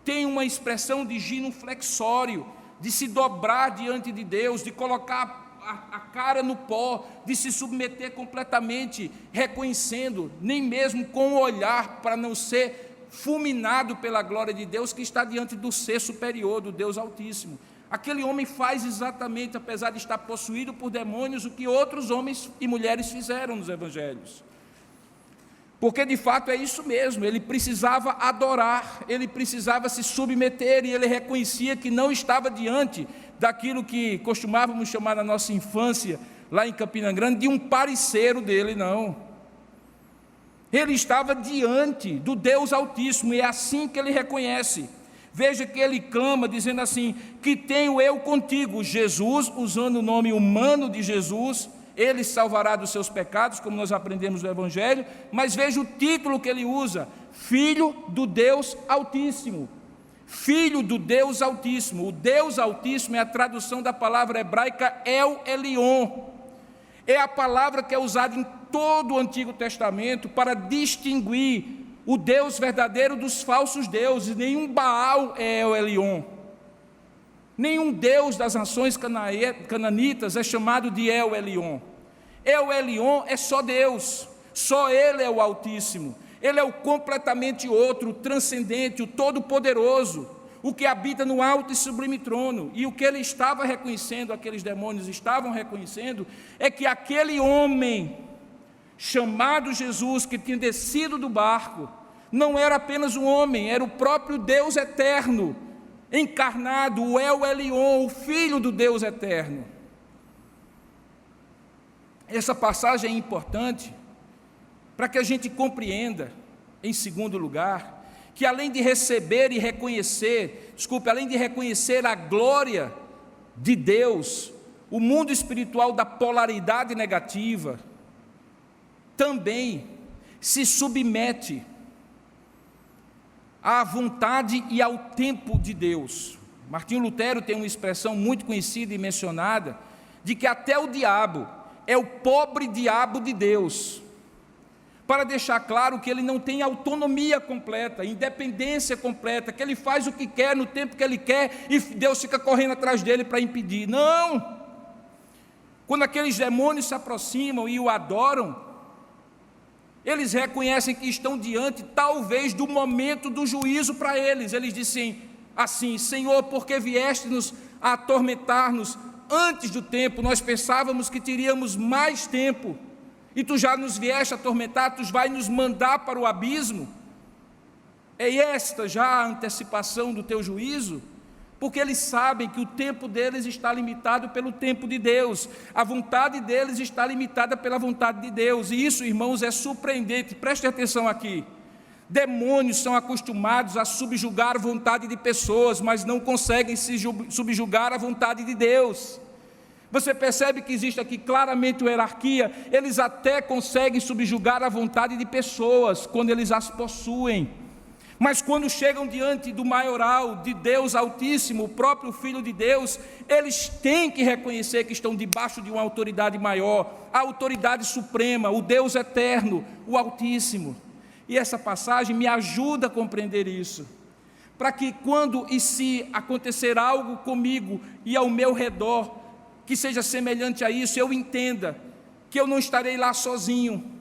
tem uma expressão de genuflexório, de se dobrar diante de Deus, de colocar a cara no pó, de se submeter completamente, reconhecendo, nem mesmo com o olhar, para não ser fulminado pela glória de Deus, que está diante do ser superior, do Deus Altíssimo. Aquele homem faz exatamente, apesar de estar possuído por demônios, o que outros homens e mulheres fizeram nos evangelhos. Porque de fato é isso mesmo, ele precisava adorar, ele precisava se submeter, e ele reconhecia que não estava diante daquilo que costumávamos chamar na nossa infância, lá em Campina Grande, de um parceiro dele, não. Ele estava diante do Deus Altíssimo, e é assim que ele reconhece. Veja que ele clama dizendo assim: que tenho eu contigo. Jesus, usando o nome humano de Jesus, ele salvará dos seus pecados, como nós aprendemos no Evangelho, mas veja o título que ele usa: Filho do Deus Altíssimo. Filho do Deus Altíssimo. O Deus Altíssimo é a tradução da palavra hebraica El Elyon. É a palavra que é usada em todo o Antigo Testamento para distinguir o Deus verdadeiro dos falsos deuses. Nenhum Baal é El Elyon. Nenhum Deus das nações cananitas é chamado de El Elyon. El Elyon é só Deus, só Ele é o Altíssimo. Ele é o completamente outro, o transcendente, o todo-poderoso, o que habita no alto e sublime trono. E o que ele estava reconhecendo, aqueles demônios estavam reconhecendo, é que aquele homem chamado Jesus, que tinha descido do barco, não era apenas um homem, era o próprio Deus eterno, encarnado, o El Elyon, o Filho do Deus eterno. Essa passagem é importante, para que a gente compreenda, em segundo lugar, que além de receber e reconhecer, além de reconhecer a glória de Deus, o mundo espiritual da polaridade negativa também se submete à vontade e ao tempo de Deus. Martinho Lutero tem uma expressão muito conhecida e mencionada, de que até o diabo é o pobre diabo de Deus, para deixar claro que ele não tem autonomia completa, independência completa, que ele faz o que quer, no tempo que ele quer, e Deus fica correndo atrás dele para impedir. Não! Quando aqueles demônios se aproximam e o adoram, eles reconhecem que estão diante, talvez, do momento do juízo para eles. Eles dizem assim: Senhor, porque vieste-nos a atormentar-nos antes do tempo? Nós pensávamos que teríamos mais tempo, e tu já nos vieste atormentar, tu vai nos mandar para o abismo? É esta já a antecipação do teu juízo? Porque eles sabem que o tempo deles está limitado pelo tempo de Deus, a vontade deles está limitada pela vontade de Deus, e isso, irmãos, é surpreendente. Preste atenção aqui. Demônios são acostumados a subjugar a vontade de pessoas, mas não conseguem se subjugar a vontade de Deus. Você percebe que existe aqui claramente uma hierarquia. Eles até conseguem subjugar a vontade de pessoas quando eles as possuem, mas quando chegam diante do maioral, de Deus Altíssimo, o próprio Filho de Deus, eles têm que reconhecer que estão debaixo de uma autoridade maior, a autoridade suprema, o Deus eterno, o Altíssimo. E essa passagem me ajuda a compreender isso, para que quando e se acontecer algo comigo e ao meu redor, que seja semelhante a isso, eu entenda que eu não estarei lá sozinho,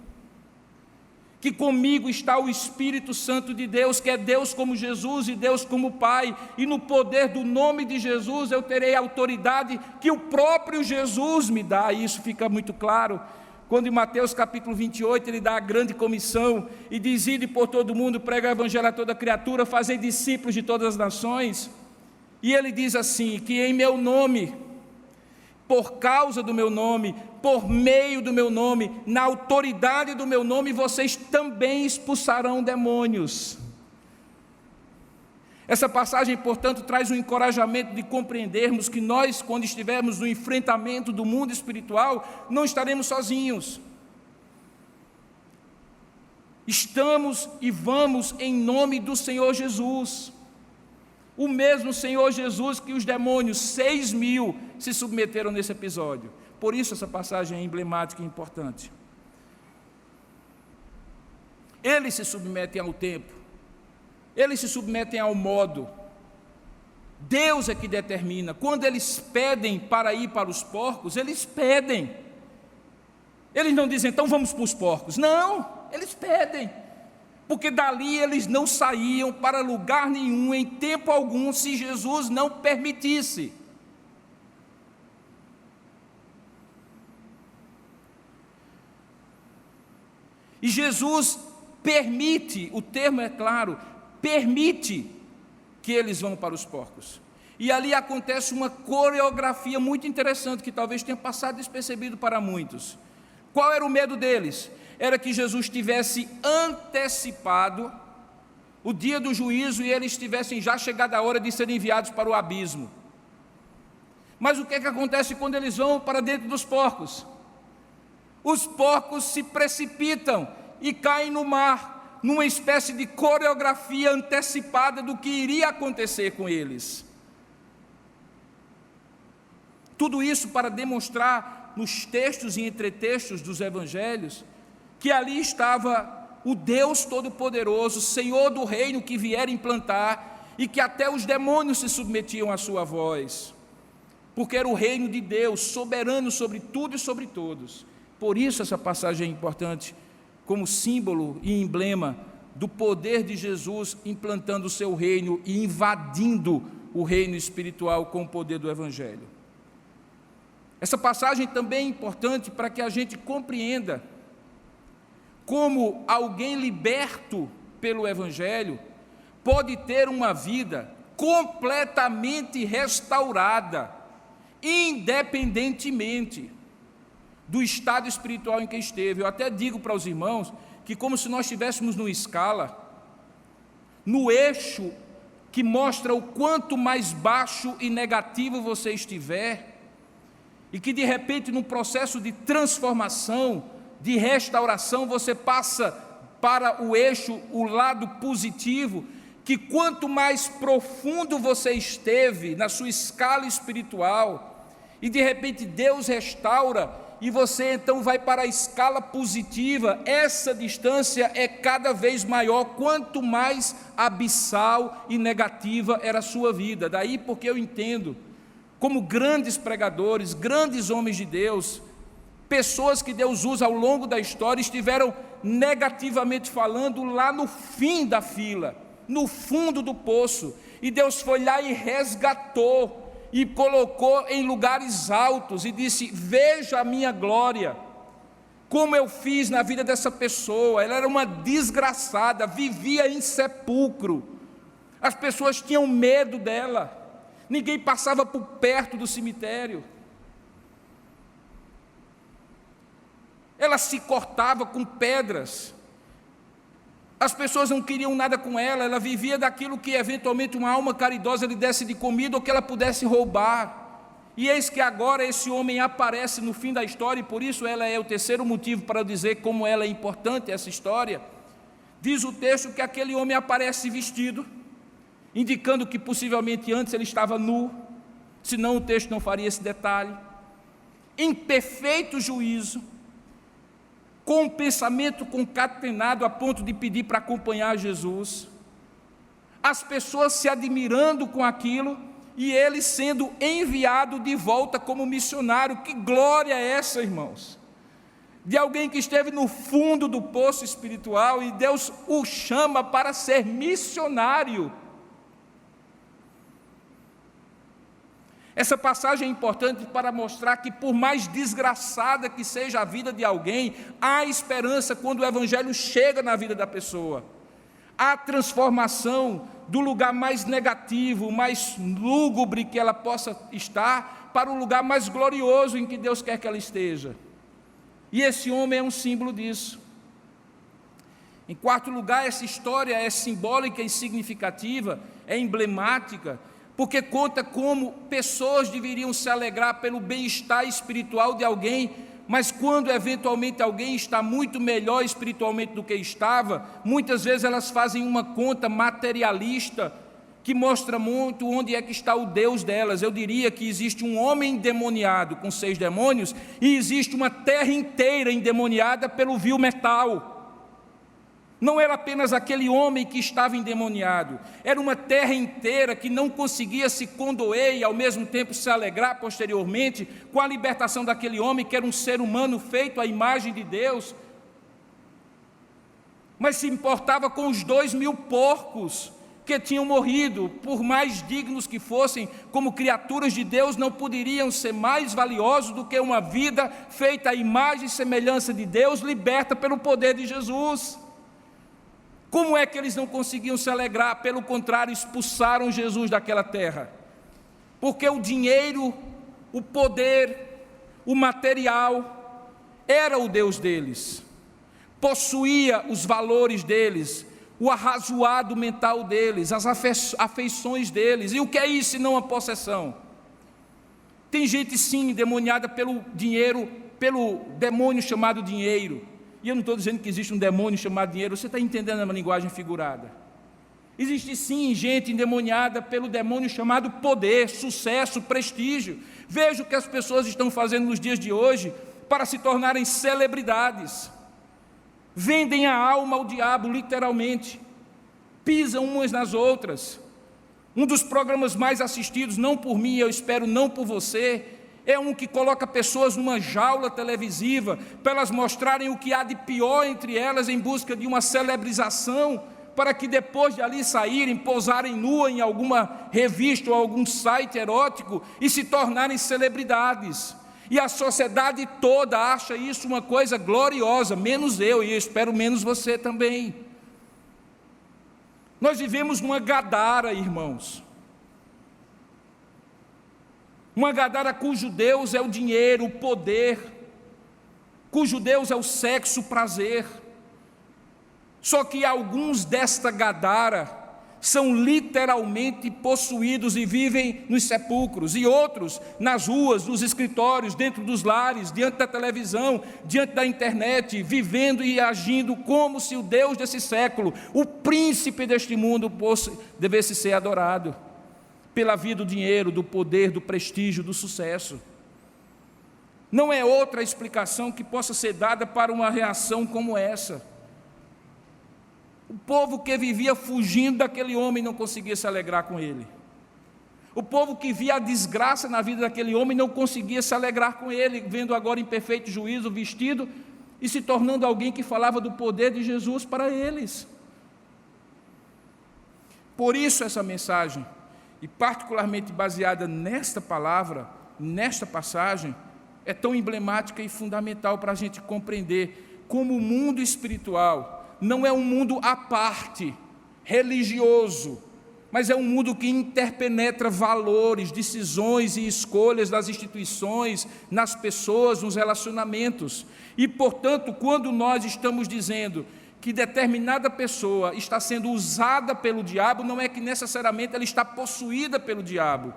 que comigo está o Espírito Santo de Deus, que é Deus como Jesus e Deus como Pai, e no poder do nome de Jesus eu terei a autoridade que o próprio Jesus me dá. E isso fica muito claro quando em Mateus capítulo 28 ele dá a grande comissão e diz: ide por todo o mundo, prega o evangelho a toda criatura, fazei discípulos de todas as nações. E ele diz assim, que em meu nome, por causa do meu nome, por meio do meu nome, na autoridade do meu nome, vocês também expulsarão demônios. Essa passagem, portanto, traz um encorajamento de compreendermos que nós, quando estivermos no enfrentamento do mundo espiritual, não estaremos sozinhos. Estamos e vamos em nome do Senhor Jesus. O mesmo Senhor Jesus que os demônios, 6.000, se submeteram nesse episódio. Por isso essa passagem é emblemática e importante. Eles se submetem ao tempo, eles se submetem ao modo. Deus é que determina. Quando eles pedem para ir para os porcos, eles pedem. Eles não dizem, então vamos para os porcos. Não, eles pedem. Porque dali eles não saíam para lugar nenhum, em tempo algum, se Jesus não permitisse. E Jesus permite, o termo é claro, permite que eles vão para os porcos. E ali acontece uma coreografia muito interessante, que talvez tenha passado despercebido para muitos. Qual era o medo deles? Era que Jesus tivesse antecipado o dia do juízo e eles tivessem já chegado a hora de serem enviados para o abismo. Mas o que é que acontece quando eles vão para dentro dos porcos? Os porcos se precipitam e caem no mar, numa espécie de coreografia antecipada do que iria acontecer com eles. Tudo isso para demonstrar nos textos e entretextos dos evangelhos que ali estava o Deus Todo-Poderoso, Senhor do reino que viera implantar, e que até os demônios se submetiam à sua voz, porque era o reino de Deus, soberano sobre tudo e sobre todos. Por isso essa passagem é importante, como símbolo e emblema do poder de Jesus implantando o seu reino e invadindo o reino espiritual com o poder do Evangelho. Essa passagem também é importante para que a gente compreenda como alguém liberto pelo Evangelho pode ter uma vida completamente restaurada, independentemente do estado espiritual em que esteve. Eu até digo para os irmãos que como se nós estivéssemos numa escala, no eixo que mostra o quanto mais baixo e negativo você estiver, e que de repente num processo de transformação, de restauração, você passa para o eixo, o lado positivo, que quanto mais profundo você esteve na sua escala espiritual, e de repente Deus restaura, e você então vai para a escala positiva, essa distância é cada vez maior, quanto mais abissal e negativa era a sua vida. Daí porque eu entendo, como grandes pregadores, grandes homens de Deus, pessoas que Deus usa ao longo da história, estiveram negativamente falando lá no fim da fila, no fundo do poço, e Deus foi lá e resgatou, e colocou em lugares altos, e disse: veja a minha glória, como eu fiz na vida dessa pessoa. Ela era uma desgraçada, vivia em sepulcro, as pessoas tinham medo dela, ninguém passava por perto do cemitério, ela se cortava com pedras, as pessoas não queriam nada com ela, ela vivia daquilo que eventualmente uma alma caridosa lhe desse de comida ou que ela pudesse roubar. E eis que agora esse homem aparece no fim da história, e por isso ela é o terceiro motivo para dizer como ela é importante, essa história. Diz o texto que aquele homem aparece vestido, indicando que possivelmente antes ele estava nu, senão o texto não faria esse detalhe, em perfeito juízo, com um pensamento concatenado a ponto de pedir para acompanhar Jesus, as pessoas se admirando com aquilo, e ele sendo enviado de volta como missionário. Que glória é essa, irmãos? De alguém que esteve no fundo do poço espiritual, e Deus o chama para ser missionário. Essa passagem é importante para mostrar que, por mais desgraçada que seja a vida de alguém, há esperança quando o Evangelho chega na vida da pessoa. Há transformação do lugar mais negativo, mais lúgubre que ela possa estar, para o lugar mais glorioso em que Deus quer que ela esteja. E esse homem é um símbolo disso. Em quarto lugar, essa história é simbólica e significativa, é emblemática, porque conta como pessoas deveriam se alegrar pelo bem-estar espiritual de alguém, mas quando eventualmente alguém está muito melhor espiritualmente do que estava, muitas vezes elas fazem uma conta materialista, que mostra muito onde é que está o Deus delas. Eu diria que existe um homem endemoniado com 6 demônios, e existe uma terra inteira endemoniada pelo vil metal. Não era apenas aquele homem que estava endemoniado, era uma terra inteira que não conseguia se condoer e ao mesmo tempo se alegrar posteriormente com a libertação daquele homem, que era um ser humano feito à imagem de Deus, mas se importava com os 2.000 porcos que tinham morrido. Por mais dignos que fossem, como criaturas de Deus, não poderiam ser mais valiosos do que uma vida feita à imagem e semelhança de Deus, liberta pelo poder de Jesus. Como é que eles não conseguiam se alegrar? Pelo contrário, expulsaram Jesus daquela terra, porque o dinheiro, o poder, o material era o Deus deles, possuía os valores deles, o arrazoado mental deles, as afeições deles. E o que é isso senão a possessão? Tem gente sim endemoniada pelo dinheiro, pelo demônio chamado dinheiro. E eu não estou dizendo que existe um demônio chamado dinheiro, você está entendendo uma linguagem figurada. Existe sim gente endemoniada pelo demônio chamado poder, sucesso, prestígio. Veja o que as pessoas estão fazendo nos dias de hoje para se tornarem celebridades. Vendem a alma ao diabo, literalmente. Pisam umas nas outras. Um dos programas mais assistidos, não por mim, eu espero não por você, é um que coloca pessoas numa jaula televisiva para elas mostrarem o que há de pior entre elas em busca de uma celebrização, para que depois de ali saírem, pousarem nua em alguma revista ou algum site erótico e se tornarem celebridades. E a sociedade toda acha isso uma coisa gloriosa, menos eu, e eu espero menos você também. Nós vivemos numa Gadara, irmãos. Uma Gadara cujo Deus é o dinheiro, o poder, cujo Deus é o sexo, o prazer. Só que alguns desta Gadara são literalmente possuídos e vivem nos sepulcros, e outros nas ruas, nos escritórios, dentro dos lares, diante da televisão, diante da internet, vivendo e agindo como se o Deus desse século, o príncipe deste mundo, devesse ser adorado, pela vida do dinheiro, do poder, do prestígio, do sucesso. Não é outra explicação que possa ser dada para uma reação como essa. O povo que vivia fugindo daquele homem não conseguia se alegrar com ele. O povo que via a desgraça na vida daquele homem não conseguia se alegrar com ele, vendo agora em perfeito juízo, vestido e se tornando alguém que falava do poder de Jesus para eles. Por isso essa mensagem, e particularmente baseada nesta palavra, nesta passagem, é tão emblemática e fundamental para a gente compreender como o mundo espiritual não é um mundo à parte, religioso, mas é um mundo que interpenetra valores, decisões e escolhas das instituições, nas pessoas, nos relacionamentos. E, portanto, quando nós estamos dizendo que determinada pessoa está sendo usada pelo diabo, não é que necessariamente ela está possuída pelo diabo,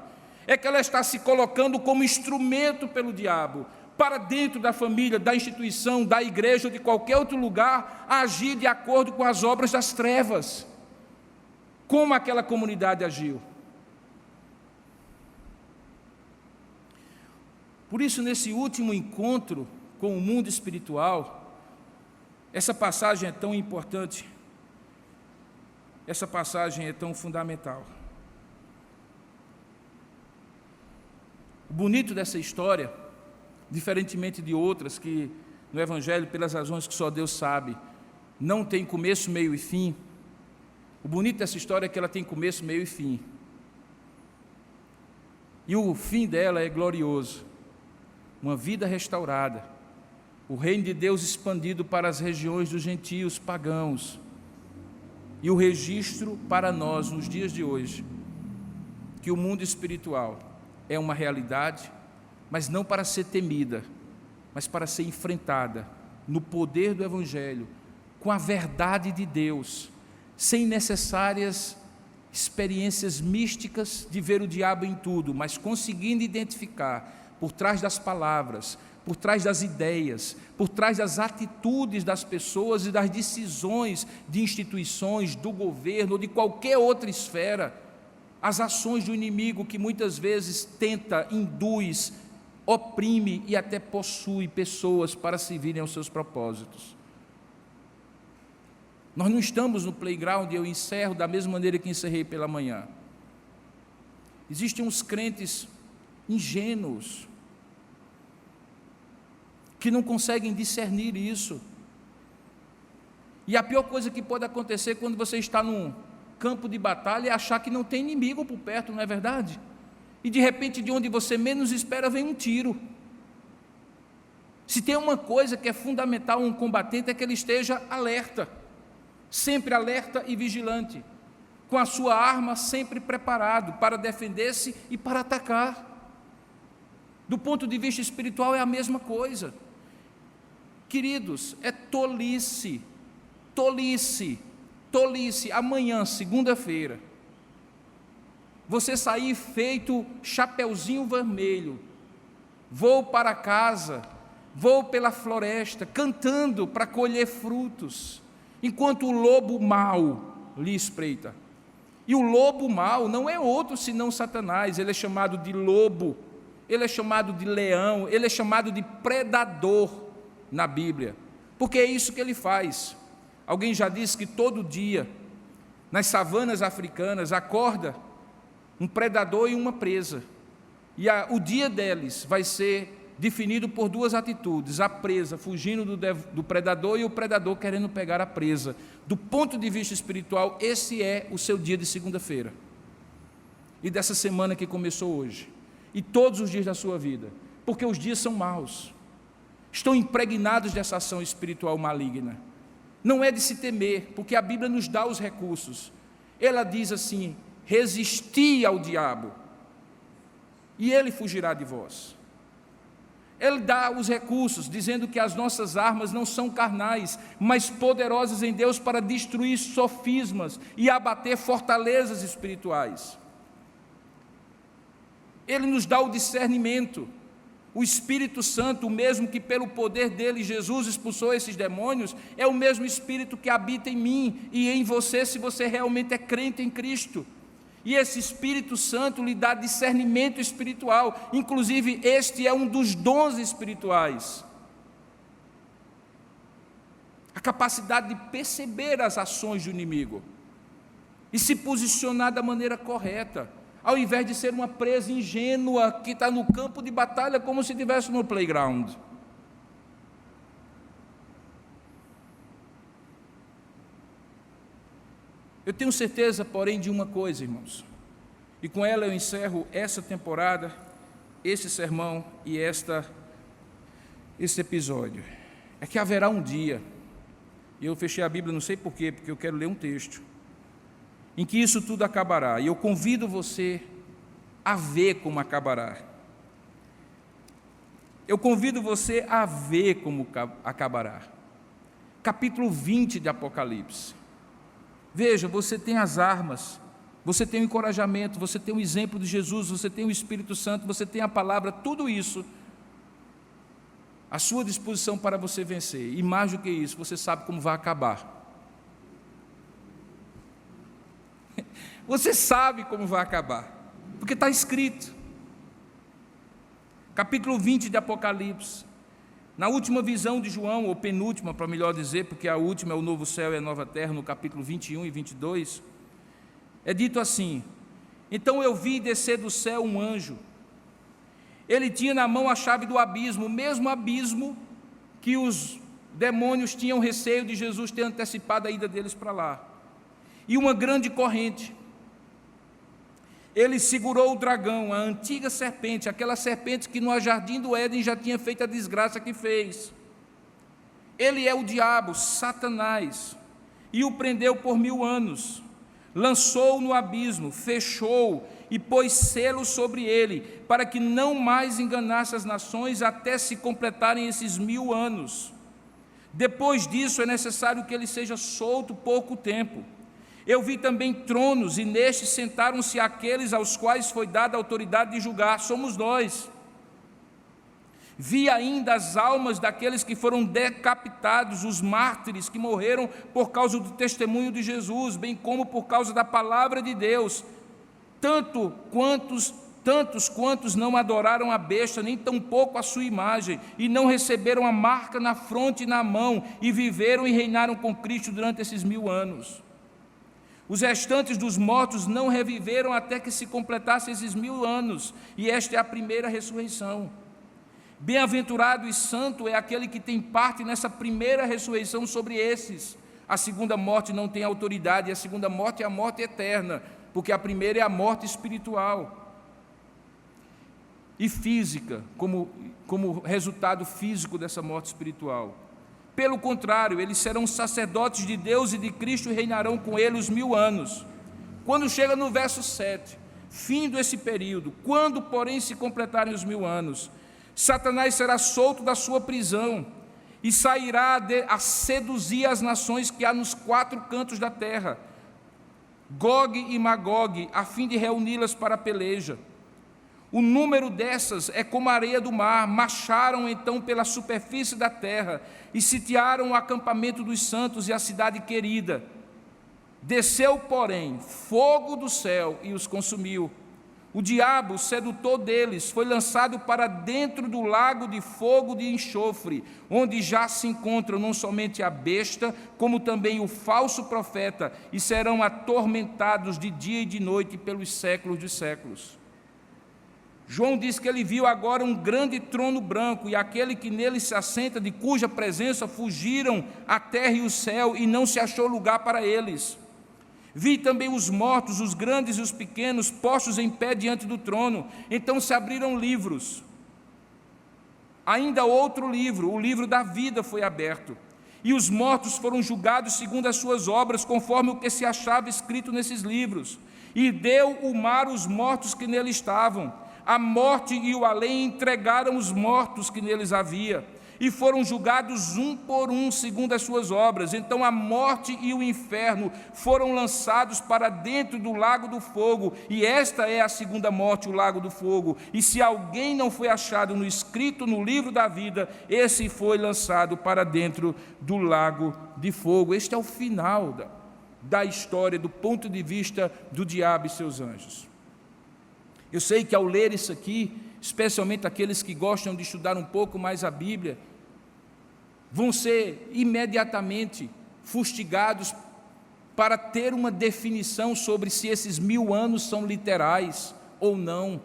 é que ela está se colocando como instrumento pelo diabo, para dentro da família, da instituição, da igreja ou de qualquer outro lugar, agir de acordo com as obras das trevas, como aquela comunidade agiu. Por isso, nesse último encontro com o mundo espiritual, essa passagem é tão importante, essa passagem é tão fundamental. O bonito dessa história, diferentemente de outras que no Evangelho, pelas razões que só Deus sabe, não tem começo, meio e fim, o bonito dessa história é que ela tem começo, meio e fim. E o fim dela é glorioso. Uma vida restaurada, o reino de Deus expandido para as regiões dos gentios pagãos, e o registro para nós, nos dias de hoje, que o mundo espiritual é uma realidade, mas não para ser temida, mas para ser enfrentada no poder do Evangelho, com a verdade de Deus, sem necessárias experiências místicas de ver o diabo em tudo, mas conseguindo identificar por trás das palavras, por trás das ideias, por trás das atitudes das pessoas e das decisões de instituições, do governo ou de qualquer outra esfera, as ações do inimigo que muitas vezes tenta, induz, oprime e até possui pessoas para servirem aos seus propósitos. Nós não estamos no playground, eu encerro da mesma maneira que encerrei pela manhã. Existem uns crentes ingênuos, que não conseguem discernir isso. E a pior coisa que pode acontecer quando você está num campo de batalha é achar que não tem inimigo por perto, não é verdade? E de repente, de onde você menos espera, vem um tiro. Se tem uma coisa que é fundamental um combatente, é que ele esteja alerta, sempre alerta e vigilante, com a sua arma sempre preparado para defender-se e para atacar. Do ponto de vista espiritual é a mesma coisa. Queridos, é tolice, amanhã, segunda-feira, você sair feito chapeuzinho vermelho, vou para casa, vou pela floresta, cantando para colher frutos, enquanto o lobo mau lhe espreita. E o lobo mau não é outro senão Satanás, ele é chamado de lobo, ele é chamado de leão, ele é chamado de predador na Bíblia, porque é isso que ele faz. Alguém já disse que todo dia, nas savanas africanas, acorda um predador e uma presa, e o dia deles vai ser definido por duas atitudes: a presa fugindo do predador e o predador querendo pegar a presa. Do ponto de vista espiritual, esse é o seu dia de segunda-feira, e dessa semana que começou hoje, e todos os dias da sua vida, porque os dias são maus, estão impregnados dessa ação espiritual maligna. Não é de se temer, porque a Bíblia nos dá os recursos. Ela diz assim: resisti ao diabo, e ele fugirá de vós. Ele dá os recursos, dizendo que as nossas armas não são carnais, mas poderosas em Deus para destruir sofismas e abater fortalezas espirituais. Ele nos dá o discernimento. O Espírito Santo, o mesmo que pelo poder dele Jesus expulsou esses demônios, é o mesmo Espírito que habita em mim e em você, se você realmente é crente em Cristo. E esse Espírito Santo lhe dá discernimento espiritual, inclusive este é um dos dons espirituais. A capacidade de perceber as ações do inimigo e se posicionar da maneira correta, ao invés de ser uma presa ingênua que está no campo de batalha como se estivesse no playground. Eu tenho certeza, porém, de uma coisa, irmãos, e com ela eu encerro essa temporada, esse sermão e esse episódio, é que haverá um dia, e eu fechei a Bíblia, não sei porquê, porque eu quero ler um texto, em que isso tudo acabará, e eu convido você a ver como acabará. Eu convido você a ver como acabará. Capítulo 20 de Apocalipse. Veja, você tem as armas, você tem o encorajamento, você tem o exemplo de Jesus, você tem o Espírito Santo, você tem a palavra, tudo isso à sua disposição para você vencer. E mais do que isso, você sabe como vai acabar. Você sabe como vai acabar, porque está escrito. Capítulo 20 de Apocalipse. Na última visão de João, ou penúltima, para melhor dizer, porque a última é o novo céu e a nova terra, no capítulo 21 e 22, é dito assim: então eu vi descer do céu um anjo. Ele tinha na mão a chave do abismo, o mesmo abismo que os demônios tinham receio de Jesus ter antecipado a ida deles para lá. E uma grande corrente. Ele segurou o dragão, a antiga serpente, aquela serpente que no jardim do Éden já tinha feito a desgraça que fez. Ele é o diabo, Satanás, e o prendeu por 1000 anos. Lançou-o no abismo, fechou e pôs selo sobre ele, para que não mais enganasse as nações até se completarem esses 1000 anos. Depois disso é necessário que ele seja solto pouco tempo. Eu vi também tronos, e nestes sentaram-se aqueles aos quais foi dada a autoridade de julgar, somos nós. Vi ainda as almas daqueles que foram decapitados, os mártires que morreram por causa do testemunho de Jesus, bem como por causa da palavra de Deus, tantos quantos não adoraram a besta, nem tampouco a sua imagem, e não receberam a marca na fronte e na mão, e viveram e reinaram com Cristo durante esses 1000 anos. Os restantes dos mortos não reviveram até que se completassem esses 1000 anos, e esta é a primeira ressurreição. Bem-aventurado e santo é aquele que tem parte nessa primeira ressurreição sobre esses. A segunda morte não tem autoridade, e a segunda morte é a morte eterna, porque a primeira é a morte espiritual e física, como resultado físico dessa morte espiritual. Pelo contrário, eles serão sacerdotes de Deus e de Cristo e reinarão com ele os 1000 anos. Quando chega no verso 7, findo esse período, quando, porém, se completarem os 1000 anos, Satanás será solto da sua prisão e sairá a seduzir as nações que há nos 4 cantos da terra, Gog e Magog, a fim de reuni-las para a peleja. O número dessas é como a areia do mar. Marcharam então pela superfície da terra e sitiaram o acampamento dos santos e a cidade querida. Desceu, porém, fogo do céu e os consumiu. O diabo, sedutor deles, foi lançado para dentro do lago de fogo de enxofre, onde já se encontram não somente a besta, como também o falso profeta, e serão atormentados de dia e de noite pelos séculos dos séculos. João diz que ele viu agora um grande trono branco, e aquele que nele se assenta, de cuja presença fugiram a terra e o céu, e não se achou lugar para eles. Vi também os mortos, os grandes e os pequenos, postos em pé diante do trono. Então se abriram livros. Ainda outro livro, o livro da vida, foi aberto. E os mortos foram julgados segundo as suas obras, conforme o que se achava escrito nesses livros. E deu o mar os mortos que nele estavam. A morte e o além entregaram os mortos que neles havia, e foram julgados um por um, segundo as suas obras. Então a morte e o inferno foram lançados para dentro do lago do fogo, e esta é a segunda morte, o lago do fogo. E se alguém não foi achado escrito no livro da vida, esse foi lançado para dentro do lago de fogo. Este é o final da história, do ponto de vista do diabo e seus anjos. Eu sei que ao ler isso aqui, especialmente aqueles que gostam de estudar um pouco mais a Bíblia, vão ser imediatamente fustigados para ter uma definição sobre se esses 1000 anos são literais ou não.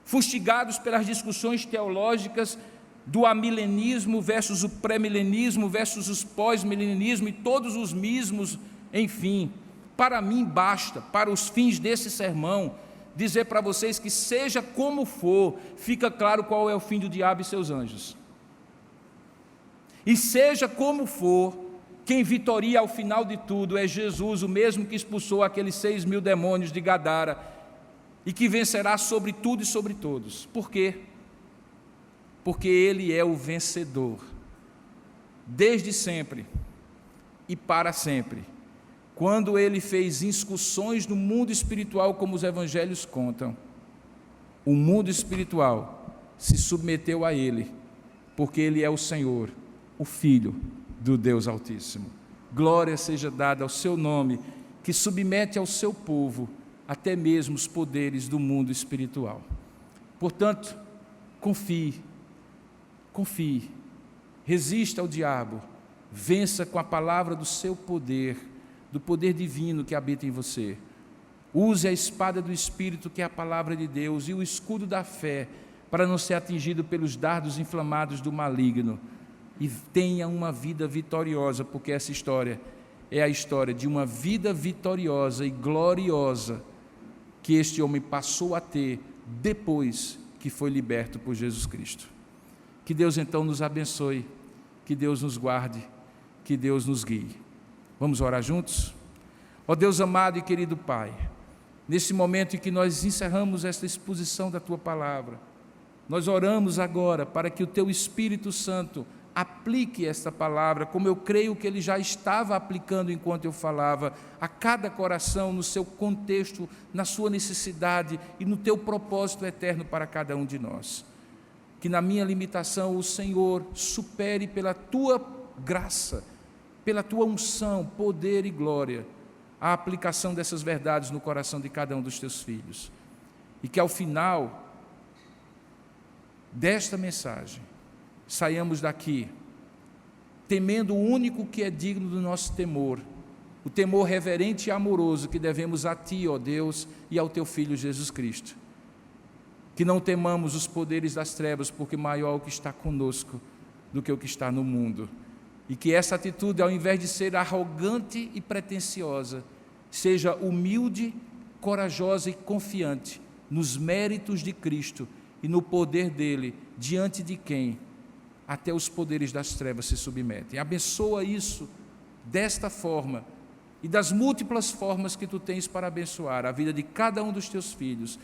Fustigados pelas discussões teológicas do amilenismo versus o pré-milenismo versus os pós-milenismo e todos os mismos, enfim. Para mim basta, para os fins desse sermão, dizer para vocês que seja como for, fica claro qual é o fim do diabo e seus anjos. E seja como for, quem vitoria ao final de tudo é Jesus, o mesmo que expulsou aqueles 6.000 demônios de Gadara, e que vencerá sobre tudo e sobre todos. Por quê? Porque Ele é o vencedor, desde sempre e para sempre. Quando Ele fez incursões no mundo espiritual, como os evangelhos contam, o mundo espiritual se submeteu a Ele, porque Ele é o Senhor, o Filho do Deus Altíssimo. Glória seja dada ao seu nome, que submete ao seu povo até mesmo os poderes do mundo espiritual. Portanto, confie, resista ao diabo, vença com a palavra do seu poder, do poder divino que habita em você. Use a espada do Espírito, que é a palavra de Deus, e o escudo da fé, para não ser atingido pelos dardos inflamados do maligno, e tenha uma vida vitoriosa, porque essa história é a história de uma vida vitoriosa e gloriosa que este homem passou a ter depois que foi liberto por Jesus Cristo. Que Deus então nos abençoe, que Deus nos guarde, que Deus nos guie. Vamos orar juntos? Ó Deus amado e querido Pai, nesse momento em que nós encerramos esta exposição da Tua Palavra, nós oramos agora para que o Teu Espírito Santo aplique esta palavra, como eu creio que Ele já estava aplicando enquanto eu falava, a cada coração, no seu contexto, na sua necessidade e no Teu propósito eterno para cada um de nós. Que na minha limitação o Senhor supere pela Tua graça, pela Tua unção, poder e glória, a aplicação dessas verdades no coração de cada um dos Teus filhos. E que ao final desta mensagem, saiamos daqui temendo o único que é digno do nosso temor, o temor reverente e amoroso que devemos a Ti, ó Deus, e ao Teu Filho Jesus Cristo. Que não temamos os poderes das trevas, porque maior é o que está conosco do que o que está no mundo. E que essa atitude, ao invés de ser arrogante e pretensiosa, seja humilde, corajosa e confiante nos méritos de Cristo e no poder dEle, diante de quem até os poderes das trevas se submetem. Abençoa isso desta forma e das múltiplas formas que Tu tens para abençoar a vida de cada um dos Teus filhos,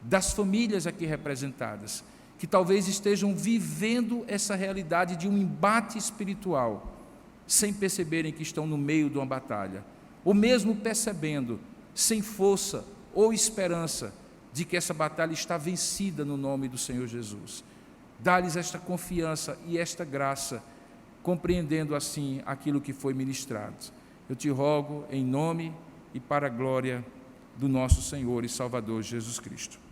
das famílias aqui representadas, que talvez estejam vivendo essa realidade de um embate espiritual, sem perceberem que estão no meio de uma batalha, ou mesmo percebendo, sem força ou esperança, de que essa batalha está vencida no nome do Senhor Jesus. Dá-lhes esta confiança e esta graça, compreendendo assim aquilo que foi ministrado. Eu te rogo em nome e para a glória do nosso Senhor e Salvador Jesus Cristo.